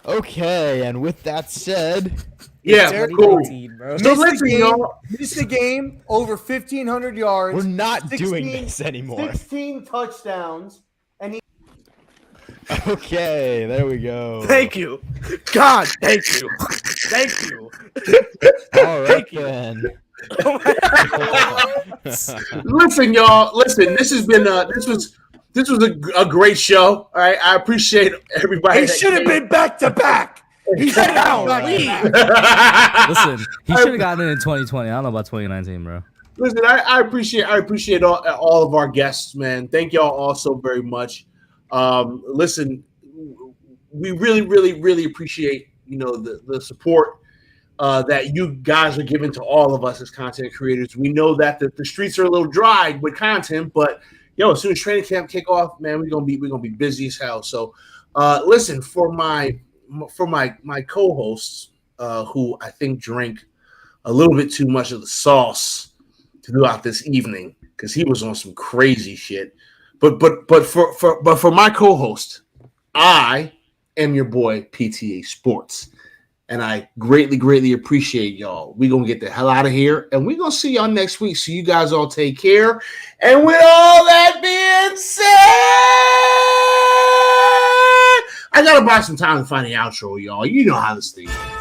Okay, and with that said, yeah, cool. So listen, y'all. Missed the game over 1,500 yards. we're not doing this anymore. 16 touchdowns. Okay, there we go. Thank you, God. Thank you. All right then. Listen, y'all. Listen, this has been this was a great show. All right, I appreciate everybody. He should have been back to back. He should have Listen, he should have gotten it in 2020. I don't know about 2019, bro. Listen, I appreciate all of our guests, man. Thank y'all all so very much. Listen, we really appreciate the support that you guys are giving to all of us as content creators. We know that the streets are a little dry with content, but as soon as training camp kick off, man, we're gonna be busy as hell. So, listen, for my co-hosts, who I think drank a little bit too much of the sauce throughout this evening because he was on some crazy shit. But for my co-host, I am your boy, PTA Sports. And I greatly, greatly appreciate y'all. We're going to get the hell out of here. And we're going to see y'all next week. So you guys all take care. And with all that being said, I got to buy some time to find the outro, y'all. You know how this thing goes.